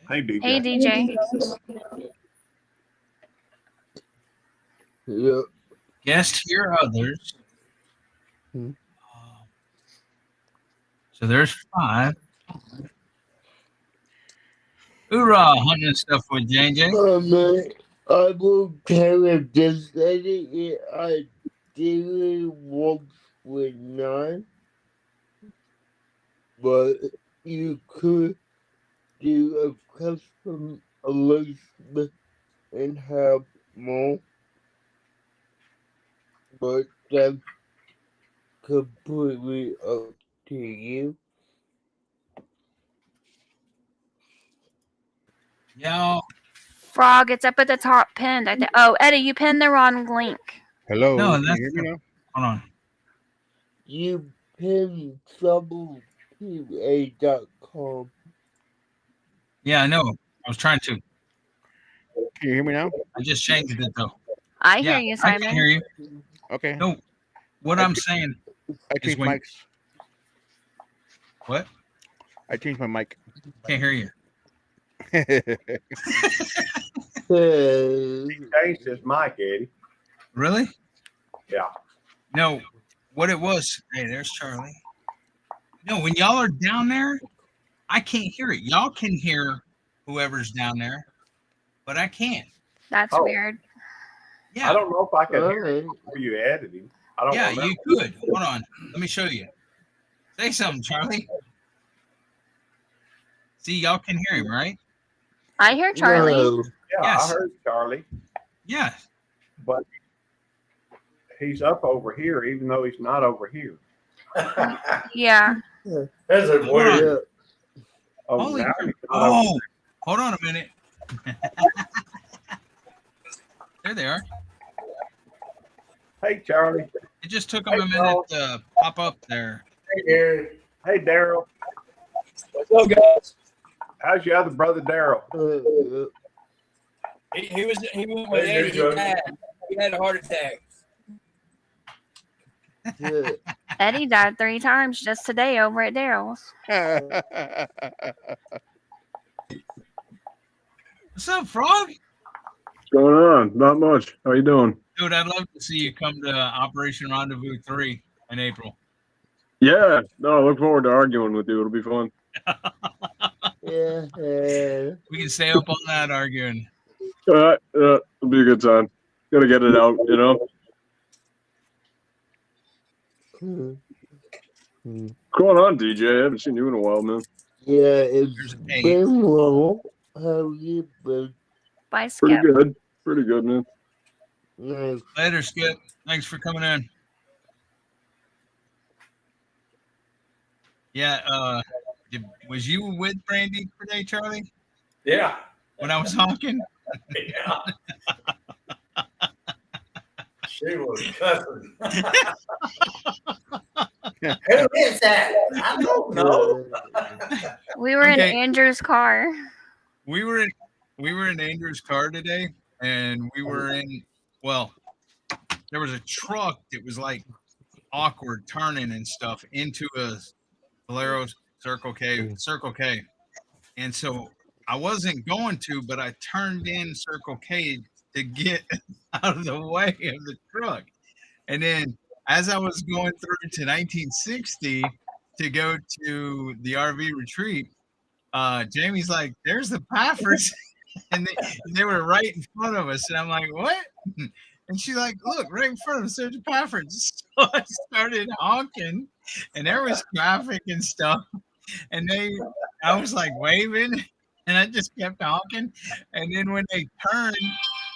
S3: Hey, DJ.
S2: Hey, DJ.
S4: Yeah.
S1: Guest here, others.
S4: Hmm.
S1: So there's 5. Hoorah, hunting stuff with JJ.
S5: I will kind of just letting it. I didn't work with 9, but you could do a custom arrangement and have more. But that's completely up to you.
S1: Yeah.
S2: Frog, it's up at the top pinned. Oh, Eddie, you pinned the wrong link.
S4: Hello.
S1: No,
S4: can
S1: that's
S4: you hear me now?
S1: Hold on.
S5: You pin TroublePA.com.
S1: Yeah, I know. I was trying to.
S4: Can you hear me now?
S1: I just changed it though.
S2: I
S1: Yeah,
S2: hear you,
S1: I
S2: Simon.
S1: can hear you.
S4: Okay.
S1: No, what I'm saying,
S4: I
S1: is
S4: changed
S1: when-
S4: mics.
S1: what?
S4: I changed my mic.
S1: Can't hear you.
S3: Changed his mic, Eddie.
S1: Really?
S3: Yeah.
S1: No, what it was. Hey, there's Charlie. No, when y'all are down there, I can't hear it. Y'all can hear whoever's down there, but I can't.
S2: That's
S3: Oh.
S2: weird.
S1: Yeah,
S3: I don't know if I could hear
S5: Alright.
S3: him before you added him. I don't
S1: yeah,
S3: remember.
S1: you could. Hold on. Let me show you. Say something, Charlie. See, y'all can hear him, right?
S2: I hear Charlie.
S5: No.
S3: Yeah,
S1: Yes.
S3: I heard Charlie,
S1: Yeah.
S3: but he's up over here, even though he's not over here.
S2: Yeah.
S6: That's a
S1: Hold
S6: weird.
S1: on.
S5: Yeah.
S3: Oh,
S1: Holy
S3: now
S1: crap.
S3: he's not over
S1: Oh, hold on a minute. There they are.
S3: Hey, Charlie.
S1: It just took them a
S3: Hey,
S1: minute
S3: Paul.
S1: to pop up there.
S6: Hey, Gary.
S3: Hey, Daryl.
S6: What's up, guys?
S3: How's your other brother, Daryl?
S7: He went with
S6: Hey,
S7: Eddie.
S6: Joe.
S7: He had a heart attack.
S5: Yeah.
S2: Eddie died 3 times just today over at Daryl's.
S1: What's up, Frog?
S8: What's going on? Not much. How you doing?
S1: Dude, I'd love to see you come to Operation Rendezvous 3 in April.
S8: Yeah. No, I look forward to arguing with you. It'll be fun.
S5: Yeah.
S1: We can stay up all night arguing.
S8: It'll be a good time. Gotta get it out, you know. What's going on, DJ? I haven't seen you in a while, man.
S5: Yeah, it's
S1: There's a page.
S5: been well. How you been?
S2: By
S8: Pretty
S2: Skip.
S8: good. Pretty good, man.
S5: Nice.
S1: Later, Skip. Thanks for coming in. Yeah, was you with Brandy today, Charlie?
S6: Yeah.
S1: When I was honking?
S6: Yeah. She was cussing. Who is that? I don't know.
S2: We were in
S1: Okay.
S2: Andrew's car.
S1: We were in Andrew's car today, and we were in. Well, there was a truck that was like awkward turning and stuff into a Valero Circle K, and so I wasn't going to, but I turned in Circle K to get out of the way of the truck, and then as I was going through to 1960 to go to the RV retreat, Jamie's like, "There's the Paffers," and they were right in front of us, and I'm like, "What?" And she's like, "Look, right in front of us, there's the Paffers." So I started honking, and there was traffic and stuff, and I was like waving, and I just kept honking, and then when they turned,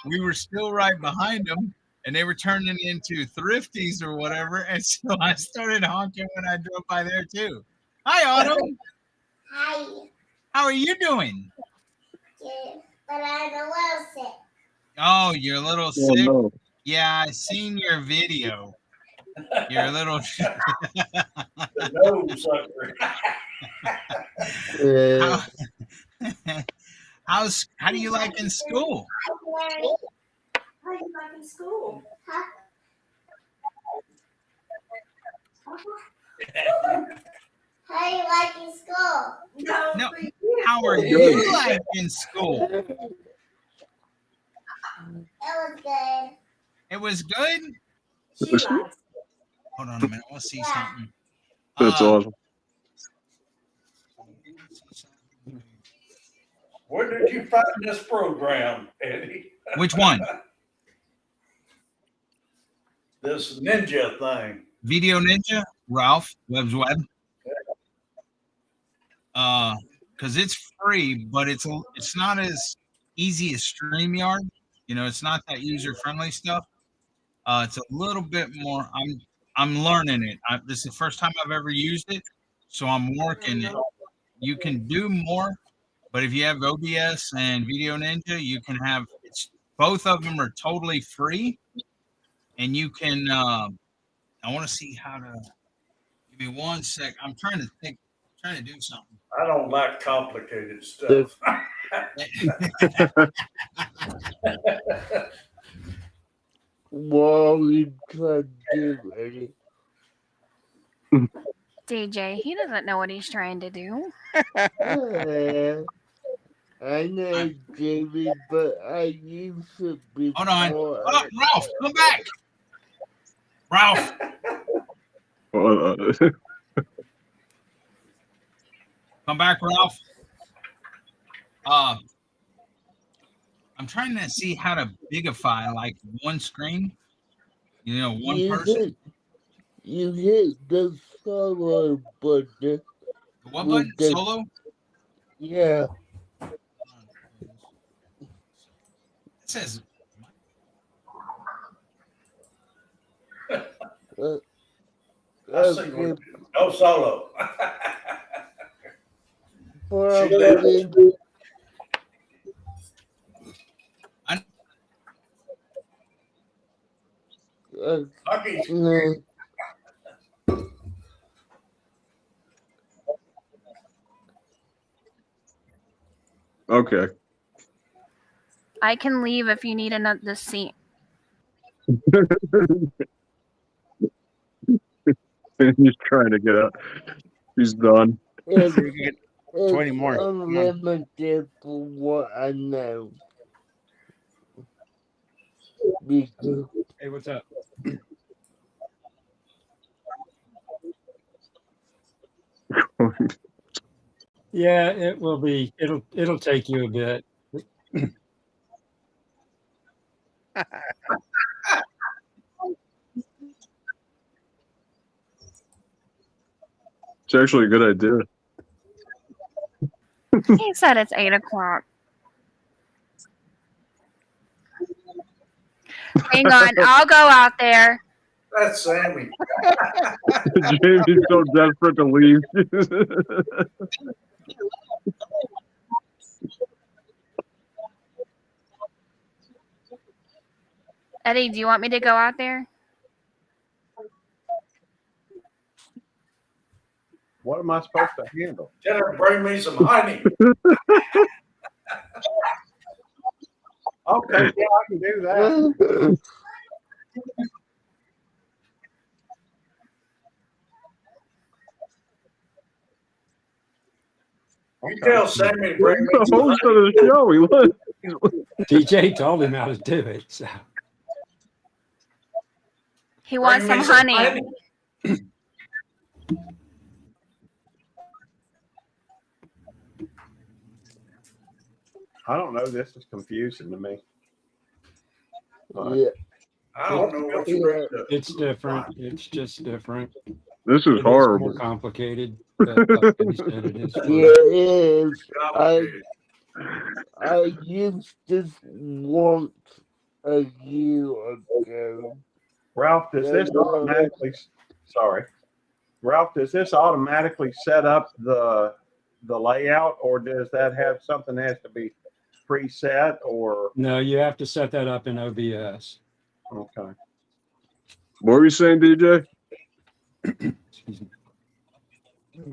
S1: we were still right behind them, and they were turning into Thrifties or whatever, and so I started honking when I drove by there too. Hi, Autumn.
S9: Hi,
S1: How are you doing?
S9: kid, but I'm a little sick.
S1: Oh, you're a little
S8: Oh,
S1: sick.
S8: no.
S1: Yeah, I seen your video. You're a little.
S6: The nose sucker.
S5: Yeah.
S1: How do you like in school?
S9: How are you back in school? Huh? How are you liking school?
S1: No, how are
S8: Good.
S1: you like in school?
S9: It was good.
S1: It was good.
S9: She likes
S1: Hold on a minute. We'll see something.
S8: That's awesome.
S6: Where did you find this program, Eddie?
S1: Which one?
S6: This ninja thing.
S1: Video Ninja, Ralph Webb's Web. Because it's free, but it's not as easy as StreamYard. You know, it's not that user friendly stuff. It's a little bit more. I'm learning it. This is the first time I've ever used it, so I'm working it. You can do more, but if you have OBS and Video Ninja, you can have. Both of them are totally free, and you can. I want to see how to. Give me 1 sec. I'm trying to think. Trying to do something.
S6: I don't like complicated stuff.
S5: What are you trying to do, Eddie?
S2: DJ, he doesn't know what he's trying to do.
S5: I know, Jamie, but I used to be.
S1: Hold on. Oh, Ralph, come back. Ralph. Come back, Ralph. I'm trying to see how to bigify like one screen. You know, one person.
S5: You hit the solo button.
S1: What button? Solo?
S5: Yeah.
S1: It says.
S5: Okay.
S6: No solo.
S5: Probably. No.
S8: Okay.
S2: I can leave if you need another seat.
S8: He's trying to get out. He's done.
S5: It's
S4: 20 more.
S5: unlimited for what I know. Because
S10: Hey, what's up? Yeah, it will be. It'll take you a bit.
S8: It's actually a good idea.
S2: He said it's 8 o'clock. Hang on, I'll go out there.
S6: That's Sammy.
S8: Jamie's so desperate to leave.
S2: Eddie, do you want me to go out there?
S3: What am I supposed to handle?
S6: Tell her to bring me some honey.
S3: Okay, yeah, I can do that.
S6: You tell Sammy to bring me
S8: The
S6: some
S8: host
S6: honey.
S8: of the show. He
S10: DJ told him how to do it. So.
S2: He wants
S6: Bring
S2: some
S6: me
S2: honey.
S3: I don't know. This is confusing to me.
S5: yeah,
S6: I don't know what you're doing.
S10: It's different. It's just different.
S8: This is
S10: It is
S8: horrible.
S10: more complicated. But like you said, it is.
S5: yeah, it is.
S6: Complicated.
S5: I used this once a year ago.
S3: Ralph, does this automatically? Sorry, Ralph, does this automatically set up the layout, or does that have something that has to be preset? Or
S10: No, you have to set that up in OBS.
S3: okay,
S8: What were you saying, DJ?
S10: Excuse me.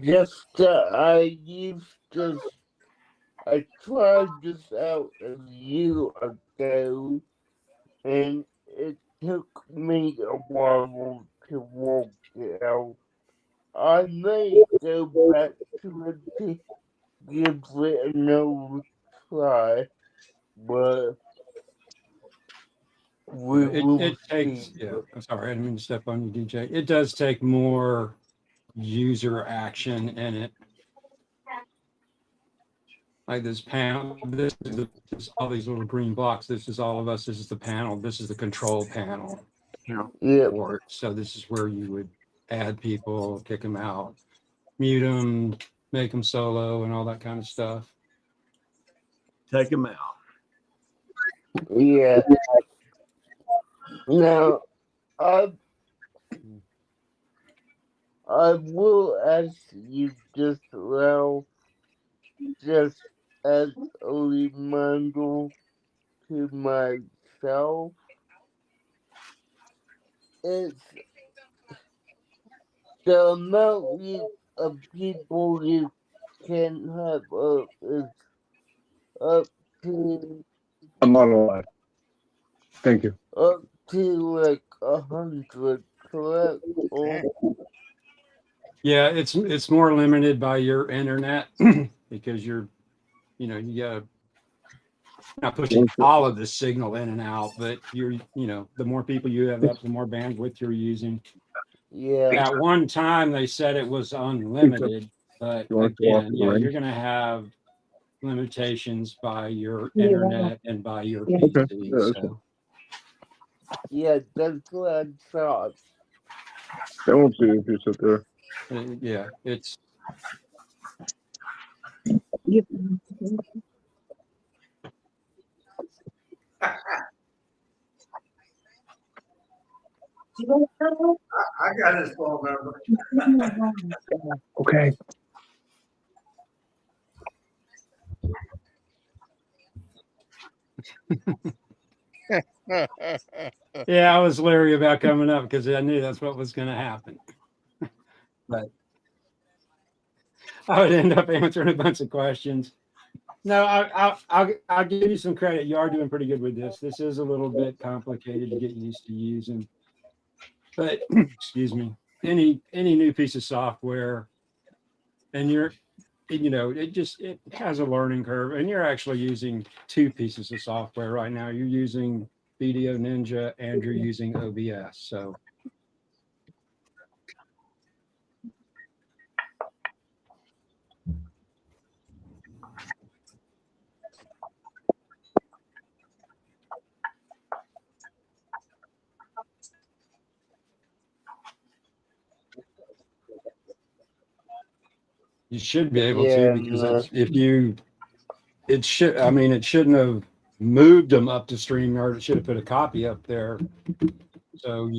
S5: Just I used this. I tried this out a year ago, and it took me a while to work it out. I may go back to it to give it another try, but we will
S10: It takes.
S5: see.
S10: Yeah, I'm sorry. I didn't mean to step on you, DJ. It does take more user action in it. Like this panel, this is all these little green blocks. This is all of us. This is the panel. This is the control panel.
S5: Yeah,
S10: For it. So this is where you would add people, kick them out, mute them, make them solo, and all that kind of stuff.
S3: take them out.
S5: yeah. Now, I will ask you just well, just as a reminder to myself. It's the amount of people you can have up is up to
S8: I'm not alive. Thank you.
S5: up to like 100, correct? Or
S10: Yeah, it's more limited by your internet because you gotta not pushing all of the signal in and out, but the more people you have up, the more bandwidth you're using.
S5: yeah,
S10: At one time, they said it was unlimited, but
S8: You want to go off
S10: again,
S8: the
S10: yeah,
S8: ring?
S10: you're gonna have limitations by your internet and by your
S8: Okay.
S10: PC.
S8: Yeah, that's
S10: So
S5: yeah, that's what I thought.
S8: I won't see if you sit there.
S10: yeah, it's
S6: I got his phone number.
S8: Okay.
S10: yeah, I was leery about coming up because I knew that's what was gonna happen. But I would end up answering a bunch of questions. No, I'll give you some credit. You are doing pretty good with this. This is a little bit complicated to get used to using, but excuse me, any new piece of software, and it has a learning curve, and you're actually using two pieces of software right now. You're using Video Ninja and you're using OBS. So you should be able to,
S5: Yeah,
S10: because
S5: no.
S10: it shouldn't have moved them up to StreamYard. It should have put a copy up there. So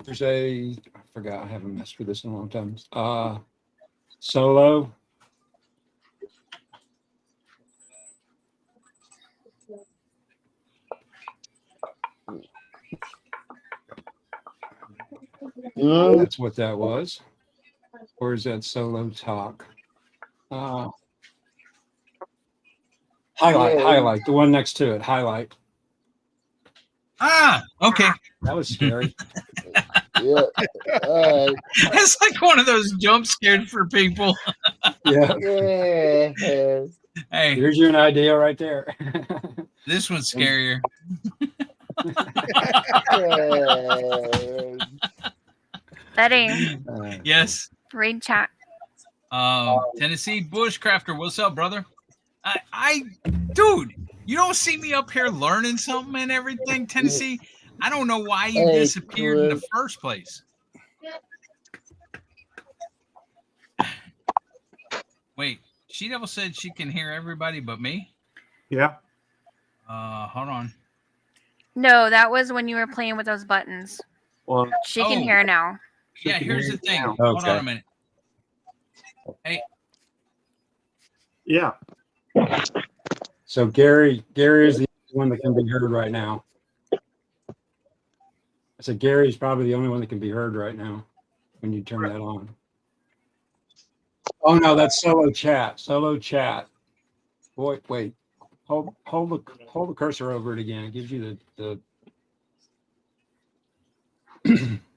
S10: there's I forgot, I haven't messed with this in a long time. Solo. That's what that was. Or is that Solo Talk? Highlight, the one next to it, highlight.
S1: Ah, okay.
S10: That was scary.
S5: Yeah.
S1: It's like one of those jump scared for people.
S10: Yeah.
S5: Yeah.
S1: Hey,
S10: Here's your idea right there.
S1: this one's scarier.
S2: Betty,
S1: Yes.
S2: read chat.
S1: Tennessee Bushcrafter, what's up, brother? Dude, you don't see me up here learning something and everything, Tennessee. I don't know why you
S5: Hey,
S1: disappeared in the
S5: Cliff.
S1: first place. Wait, She Devil said she can hear everybody but me.
S3: Yeah.
S1: Hold on.
S2: No, that was when you were playing with those buttons.
S3: Well,
S2: She can hear now.
S1: Yeah, here's the thing.
S3: now.
S1: Hold on a minute. Hey,
S3: yeah.
S10: So Gary is the only one that can be heard right now. I said Gary's probably the only one that can be heard right now when you turn that on. Oh no, that's solo chat. Solo chat. Boy, wait. Hold the cursor over it again. It gives you the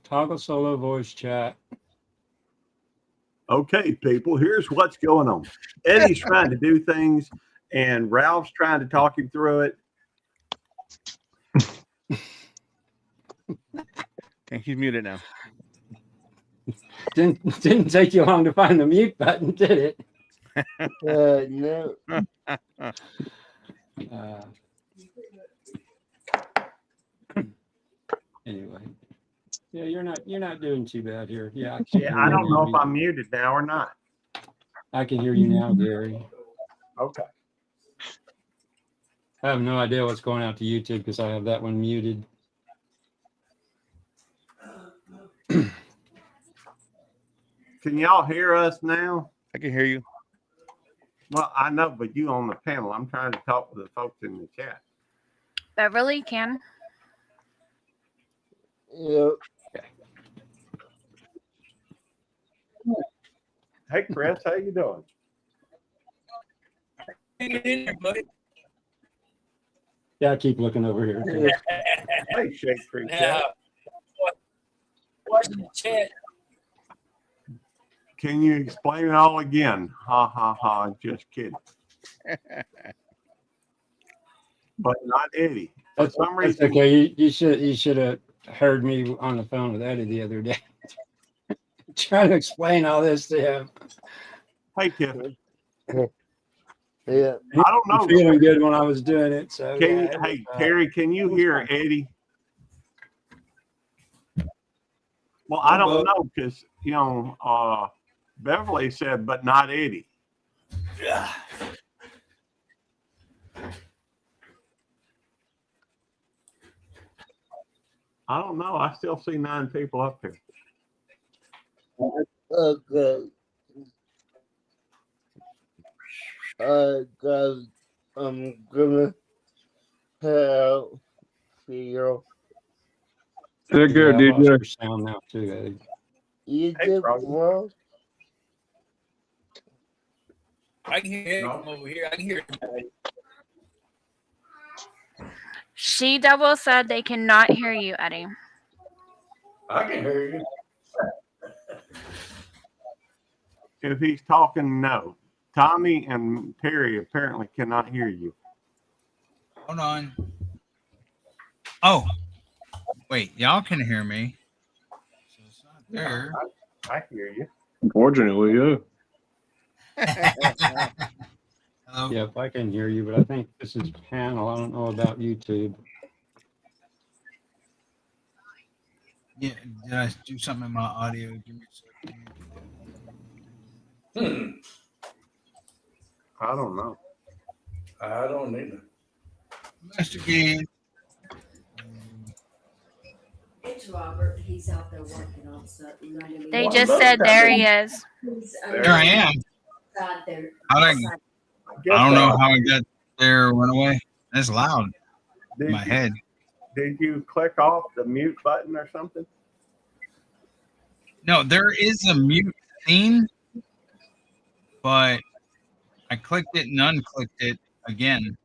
S10: toggle solo voice chat.
S3: Okay, people, here's what's going on. Eddie's trying to do things, and Ralph's trying to talk him through it.
S4: And he's muted now.
S10: Didn't take you long to find the mute button, did it?
S5: No.
S10: Anyway, yeah, you're not doing too bad here. Yeah,
S3: I don't know if I'm muted now or not.
S10: I can hear you now, Gary.
S3: Okay.
S10: I have no idea what's going out to YouTube because I have that one muted.
S3: Can y'all hear us now?
S4: I can hear you.
S3: Well, I know, but you on the panel. I'm trying to talk to the folks in the chat.
S2: Beverly can.
S5: Yep.
S3: Hey, Chris, how you doing?
S7: Hang it in there, buddy.
S10: Yeah, I keep looking over here. Too.
S3: Hey, Shake Creek.
S7: Now, watching the chat.
S3: Can you explain it all again? Ha ha ha! Just kidding. But not Eddie. For
S10: That's,
S3: some
S10: that's
S3: reason,
S10: okay. You should have heard me on the phone with Eddie the other day, trying to explain all this to him.
S3: hey Tiffany,
S5: Yeah.
S3: I don't know.
S10: Feeling good when I was doing it. So
S3: Can
S10: yeah,
S3: you, hey Terry, can you hear Eddie? Well, I don't know because Beverly said, but not Eddie. I don't know. I still see 9 people up here.
S5: Okay. Guys, I'm gonna help you.
S8: Take care,
S10: I lost
S8: DJ.
S10: your sound now too, Eddie.
S5: You
S3: Hey,
S5: did
S3: bro.
S5: well.
S7: I can hear it from over here. I can hear it.
S2: She double said they cannot hear you, Eddie.
S6: I can hear you.
S3: If he's talking, no. Tommy and Terry apparently cannot hear you.
S1: Hold on. Oh, wait, y'all can hear me. So it's not there.
S3: I hear you.
S8: Unfortunately, yeah.
S1: Hello?
S10: Yep, I can hear you, but I think this is panel. I don't know about YouTube.
S1: Yeah, did I do something in my audio? Give me a second.
S3: I don't know.
S6: I don't either.
S1: Investigate.
S9: It's Robert. He's out there working on something.
S2: They
S6: Well,
S2: just
S6: look,
S2: said
S6: that
S2: there
S6: means-
S2: he is.
S1: There I am.
S9: There.
S1: How'd I don't know how I got there, went away. That's loud in my head.
S3: Did you click off the mute button or something?
S1: No, there is a mute scene, but I clicked it and unclicked it again.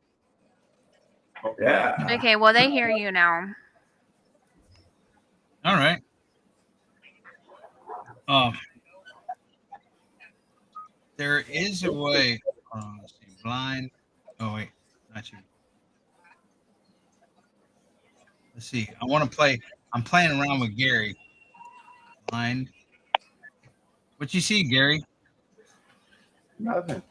S6: Yeah.
S2: Okay, well, they hear you now.
S1: All right. There is a way. Let's see, blind. Oh wait, not you. Let's see. I want to play. I'm playing around with Gary. Blind. What you see, Gary?
S3: Nothing.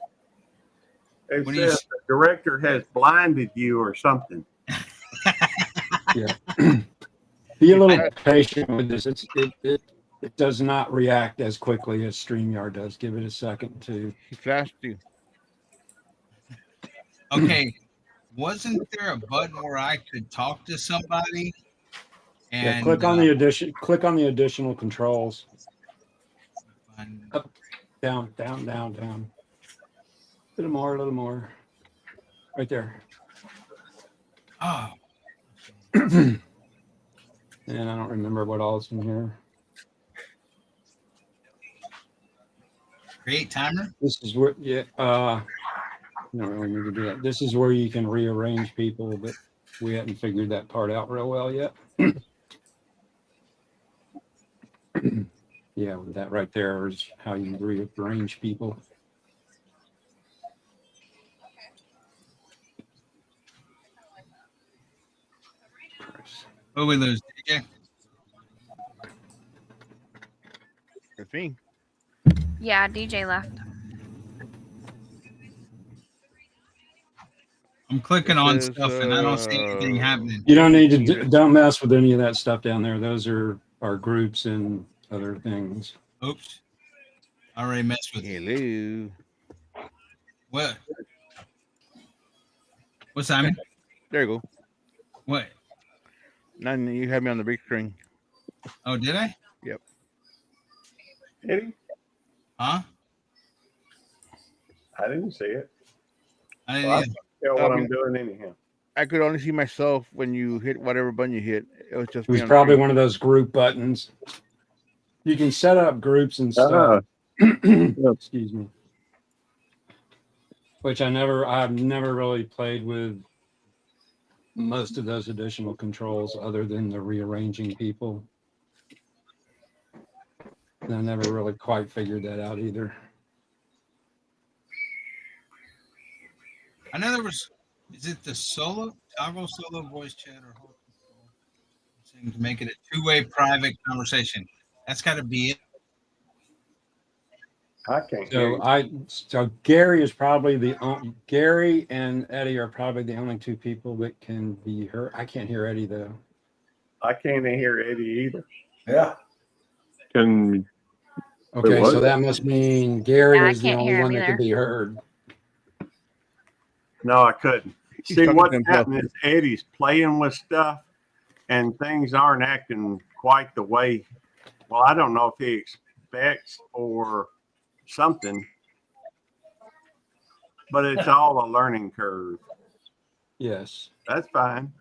S3: It
S1: What do you
S3: says the director has blinded you or something.
S10: Be a little patient with this. It does not react as quickly as StreamYard does. Give it a second to.
S4: He flashed you.
S1: Okay. Wasn't there a button where I could talk to somebody? And
S10: Yeah, click on the addition. Click on the additional controls. Up, down, down, down, down. A little more, a little more. Right there.
S1: Oh,
S10: And I don't remember what all's in here.
S1: create timer.
S10: This is where, yeah, you don't really need to do that. This is where you can rearrange people, but we haven't figured that part out real well yet. Yeah, with that right there is how you rearrange people.
S1: Who we lose, DJ?
S4: It's me.
S2: Yeah, DJ left.
S1: I'm clicking on
S4: Says,
S1: stuff and I don't see anything happening.
S10: You don't need to, don't mess with any of that stuff down there. Those are our groups and other things.
S1: Oops. I already messed with it.
S4: Hello.
S1: What? What's Simon?
S4: There you go.
S1: What?
S4: Now you have me on the big screen.
S1: Oh, did I?
S4: Yep.
S3: Eddie?
S1: Huh?
S3: I didn't see it.
S1: I didn't
S3: Well, I
S1: either.
S3: can't tell what I'm doing anyhow.
S4: I could only see myself when you hit whatever button you hit. It was just
S10: It
S4: me
S10: was
S4: on
S10: probably
S4: screen.
S10: one of those group buttons. You can set up groups and
S8: Ah,
S10: stuff. Excuse me. Which I've never really played with most of those additional controls other than the rearranging people. And I never really quite figured that out either.
S1: I know there was. Is it the toggle solo voice chat or hold control? Saying to make it a two-way private conversation. That's got to be it.
S3: I can't hear you.
S10: So Gary is probably Gary and Eddie are probably the only two people that can be heard. I can't hear Eddie though.
S3: I can't hear Eddie either.
S6: Yeah.
S8: can
S10: Okay,
S8: what?
S10: so that must mean Gary
S2: Yeah, I
S10: is the
S2: can't
S10: only
S2: hear him
S10: one that
S2: either.
S10: can be heard.
S3: No, I couldn't.
S4: He's
S3: See,
S4: talking
S3: what's
S4: to himself.
S3: happening is Eddie's playing with stuff and things aren't acting quite the way. Well, I don't know if he expects or something, but it's all a learning curve.
S10: Yes.
S3: That's fine.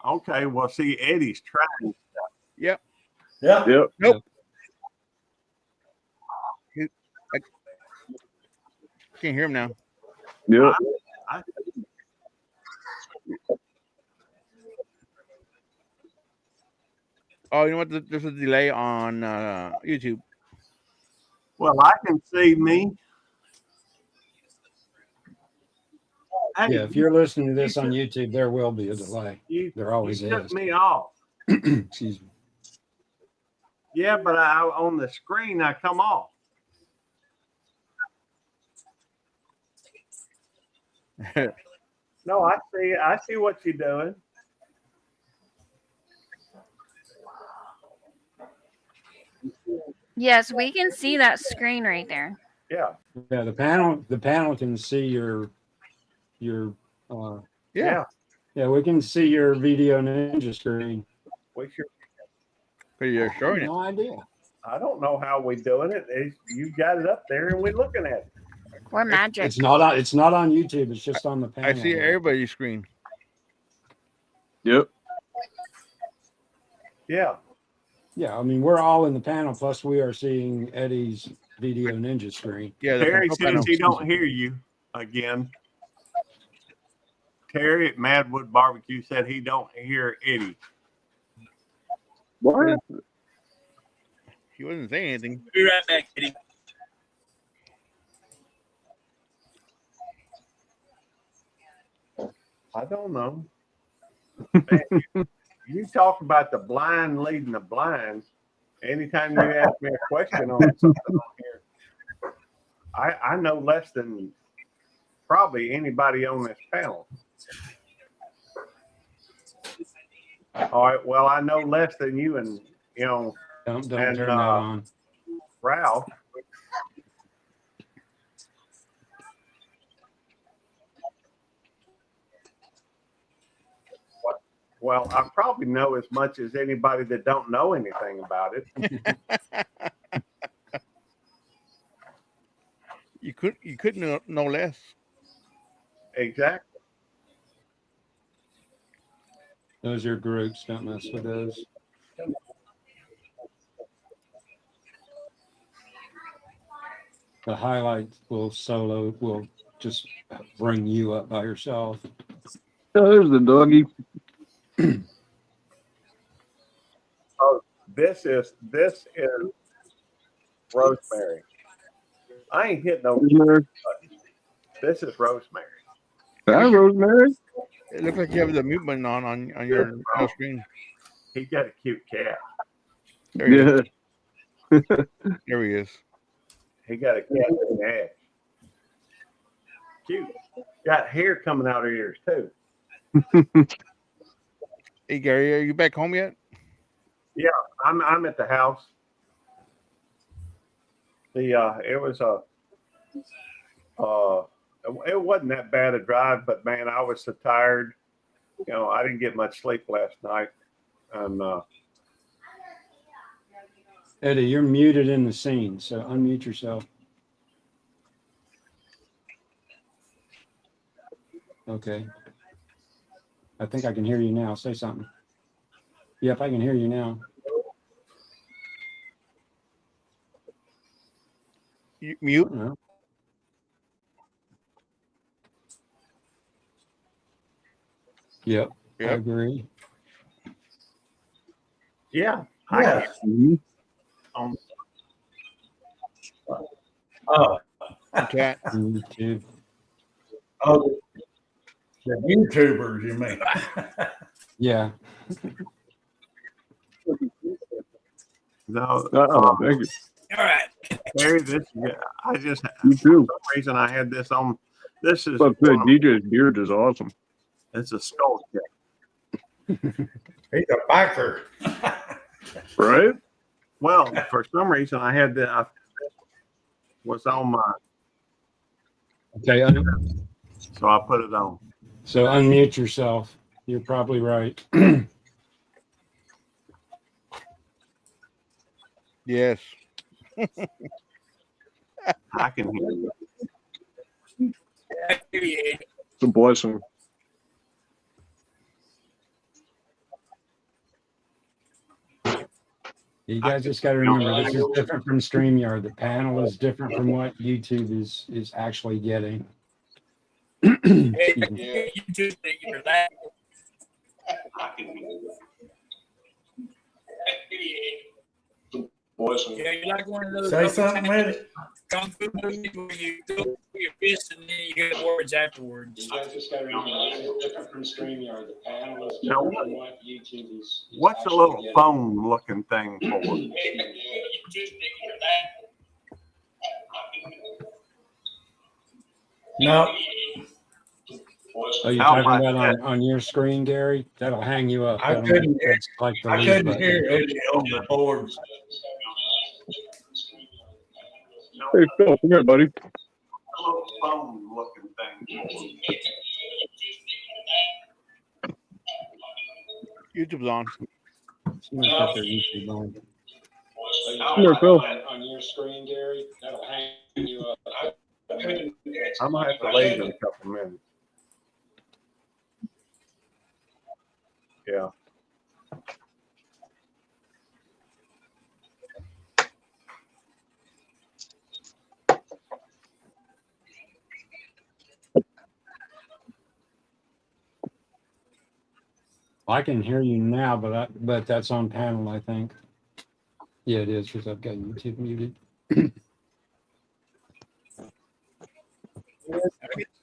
S3: Okay, well, see, Eddie's trying.
S6: Yeah.
S8: Yep.
S4: Nope. Can't hear him now.
S8: Yep.
S4: Oh, you know what? There's a delay on YouTube.
S3: Well, I can see me. Hey,
S10: Yeah, if you're listening to this on YouTube, there will be a delay. There always
S3: you took
S10: is.
S3: me off.
S10: Excuse me.
S3: Yeah, but on the screen, I come off. No, I see what you're doing.
S2: Yes, we can see that screen right there.
S3: Yeah.
S10: Yeah, the panel can see your
S3: Yeah.
S10: yeah, we can see your video ninja screen.
S3: We sure.
S4: But you're showing it.
S10: No idea.
S3: I don't know how we're doing it. You got it up there and we're looking at it.
S2: We're magic.
S10: It's not on YouTube, it's just on the panel.
S4: I see everybody's screen.
S8: Yep.
S3: Yeah.
S10: Yeah, I mean we're all in the panel, plus we are seeing Eddie's video ninja screen.
S4: Yeah,
S3: Terry
S4: the
S3: says
S4: panel.
S3: he don't hear you again. Terry at Madwood Barbecue said he don't hear Eddie.
S8: What?
S4: He wasn't saying anything.
S7: Be right back, Eddie.
S3: I don't know. Man, you talk about the blind leading the blind. Anytime you ask me a question on something on here, I know less than probably anybody on this panel. All right. Well, I know less than you and
S10: Don't
S3: And,
S10: turn that on.
S3: Ralph. Well, I probably know as much as anybody that don't know anything about it.
S4: You could know less.
S3: Exactly.
S10: Those are groups, don't mess with those. The highlights will just bring you up by yourself.
S8: Oh, there's the doggy.
S3: Oh, this is Rosemary. I ain't hitting no.
S8: Rosemary.
S3: This is Rosemary.
S8: Hi, Rosemary.
S4: It looks like you have the mute button on your screen.
S3: He got a cute cat.
S4: There he is.
S8: Yeah.
S4: There he is.
S3: He got a cat in the ass. Cute. Got hair coming out of ears too.
S4: Hey Gary, are you back home yet?
S3: Yeah, I'm at the house. It wasn't that bad a drive, but man, I was so tired. You know, I didn't get much sleep last night. And
S10: Eddie, you're muted in the scene, so unmute yourself. Okay. I think I can hear you now. Say something. Yep, I can hear you now.
S4: Mute.
S10: No. Yep, I
S4: Yep.
S10: agree.
S3: Yeah.
S6: Yeah.
S8: Mhm.
S6: Oh,
S4: Chat.
S10: YouTube.
S6: oh, the YouTubers, you mean?
S10: Yeah.
S3: No.
S8: Oh, thank you.
S7: All right.
S3: Gary, I just,
S8: You
S3: for
S8: too.
S3: some reason, I had this on. This is,
S8: But the DJ's beard is awesome.
S3: it's a skull check.
S6: He's a biker.
S8: Right?
S3: Well, for some reason, I had that, was on my,
S10: Okay.
S3: so I put it on.
S10: So unmute yourself. You're probably right.
S4: Yes.
S3: I can hear you.
S8: It's a blessing.
S10: You guys just got to remember, this is different from StreamYard. The panel is different from what YouTube is actually getting.
S7: Hey, you just think you're that. Yeah, you like one of those.
S6: Say something with it.
S7: Kung Fu movies where you go through your fist and then you hear the words afterwards.
S10: You guys just got to remember, this is different from StreamYard. The panel is
S3: Now,
S10: different from what YouTube is
S3: What's the
S10: actually
S3: little
S10: getting.
S3: phone looking thing for?
S7: You just think you're that.
S6: No,
S10: Oh, you're
S3: How
S10: talking
S3: about
S10: about on your screen, Gary? That'll hang you up.
S6: I
S10: That'll
S6: couldn't
S10: make
S6: hear-
S10: it like the
S6: I
S10: leave
S6: couldn't
S10: button.
S6: hear Eddie on the boards.
S8: Hey, Phil, come here, buddy.
S3: A little phone looking thing for?
S4: YouTube's on.
S10: Someone cut their YouTube on.
S8: Come here, Phil.
S10: On your screen, Gary, that'll hang you up.
S3: I'm gonna have to leave in a couple minutes. Yeah.
S10: I can hear you now, but that's on panel, I think. Yeah, it is because I've got YouTube muted.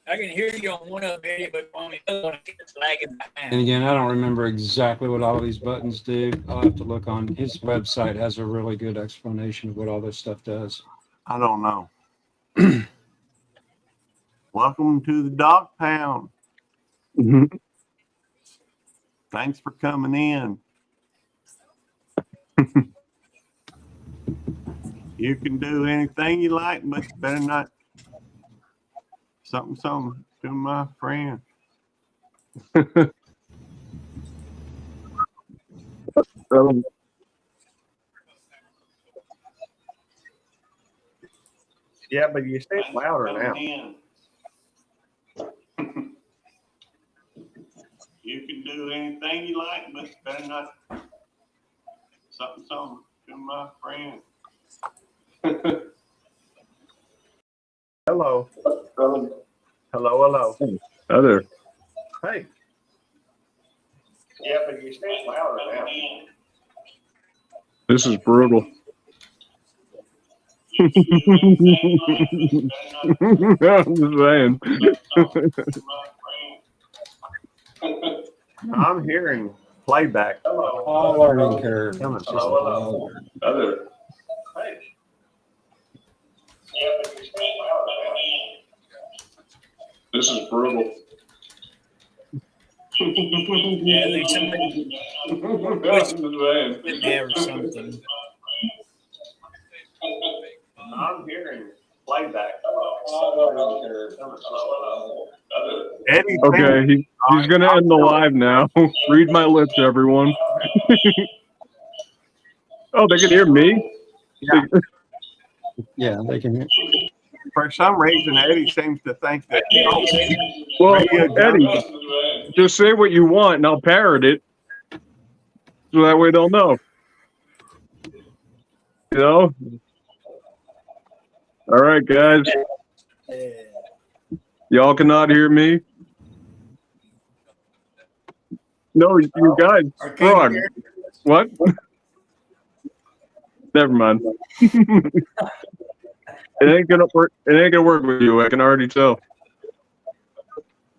S7: I can hear you on one of them, but on the other one, it's lagging
S10: And
S7: behind.
S10: again, I don't remember exactly what all these buttons do. I'll have to look on his website. Has a really good explanation of what all this stuff does.
S3: I don't know. Welcome to the dog pound.
S8: Mhm.
S3: Thanks for coming in. You can do anything you like, but you better not something to my friend. Yeah, but you say it louder now. You can do anything you like, but you better not something to my friend. Hello. Hello.
S8: Hi there.
S3: Hey. Yeah, but you say it louder now.
S8: This is brutal. I'm just saying.
S3: I'm hearing playback.
S10: All learning curve.
S3: Coming.
S10: It's just a long-
S3: Other.
S8: This is brutal.
S7: Yeah, I think somebody went there or something.
S3: I'm hearing playback.
S8: Eddie. Okay, he's gonna end the live now. Read my lips, everyone. Oh, they can hear me?
S10: Yeah, they can hear.
S3: For some reason, Eddie seems to think that.
S8: Well,
S3: Radio
S8: Eddie, just say what you want and I'll parrot it. So that way they'll know. You know? All right, guys. Y'all cannot hear me? No, you guys. Frog. What? Never mind. It ain't gonna work. It ain't gonna work with you. I can already tell.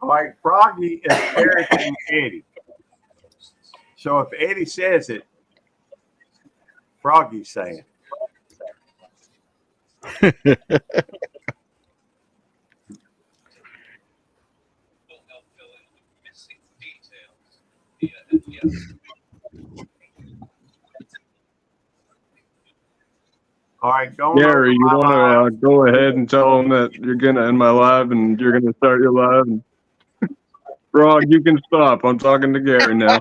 S3: All right, Froggy is parroting Eddie. So if Eddie says it, Froggy's saying. All right, go
S8: Gary, you want to go ahead and tell them that you're gonna end my live and you're gonna start your live. And Frog, you can stop. I'm talking to Gary now.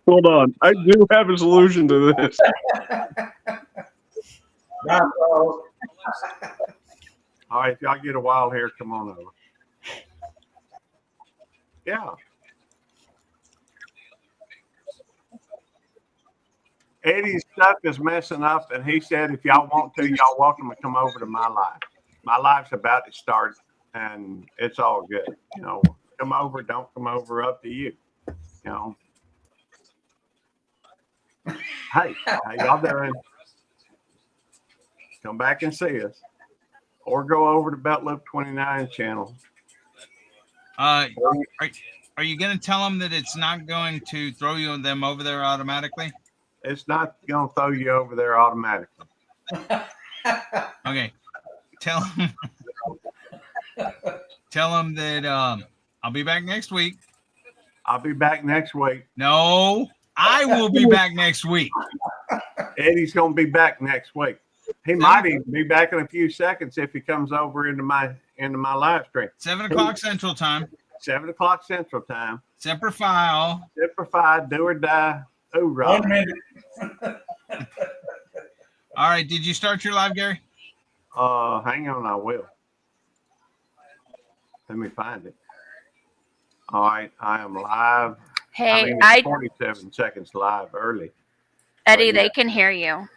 S8: Hold on, I do have a solution to this.
S3: All right, if y'all get a while here, come on over. Yeah. Eddie's stuff is messing up, and he said if y'all want to, y'all welcome to come over to my live. My live's about to start, and it's all good. You know, come over, don't come over, up to you. You know. Hey, how y'all doing? Come back and see us, or go over to Belt Loop 29 channel.
S1: Are you going to tell them that it's not going to throw them over there automatically?
S3: It's not going to throw you over there automatically.
S1: Okay. Tell them that I'll be back next week.
S3: I'll be back next week.
S1: No, I will be back next week.
S3: Eddie's going to be back next week. He might even be back in a few seconds if he comes over into my live stream.
S1: 7 o'clock Central Time.
S3: 7 o'clock Central Time.
S1: Semper Fi.
S3: Semper Fi, do or die. Hoorah.
S6: 1 minute.
S1: All right. Did you start your live, Gary?
S3: Hang on, I will. Let me find it. All right, I am live.
S2: Hey,
S3: I mean, 47 seconds live early.
S2: Eddie, they can hear you.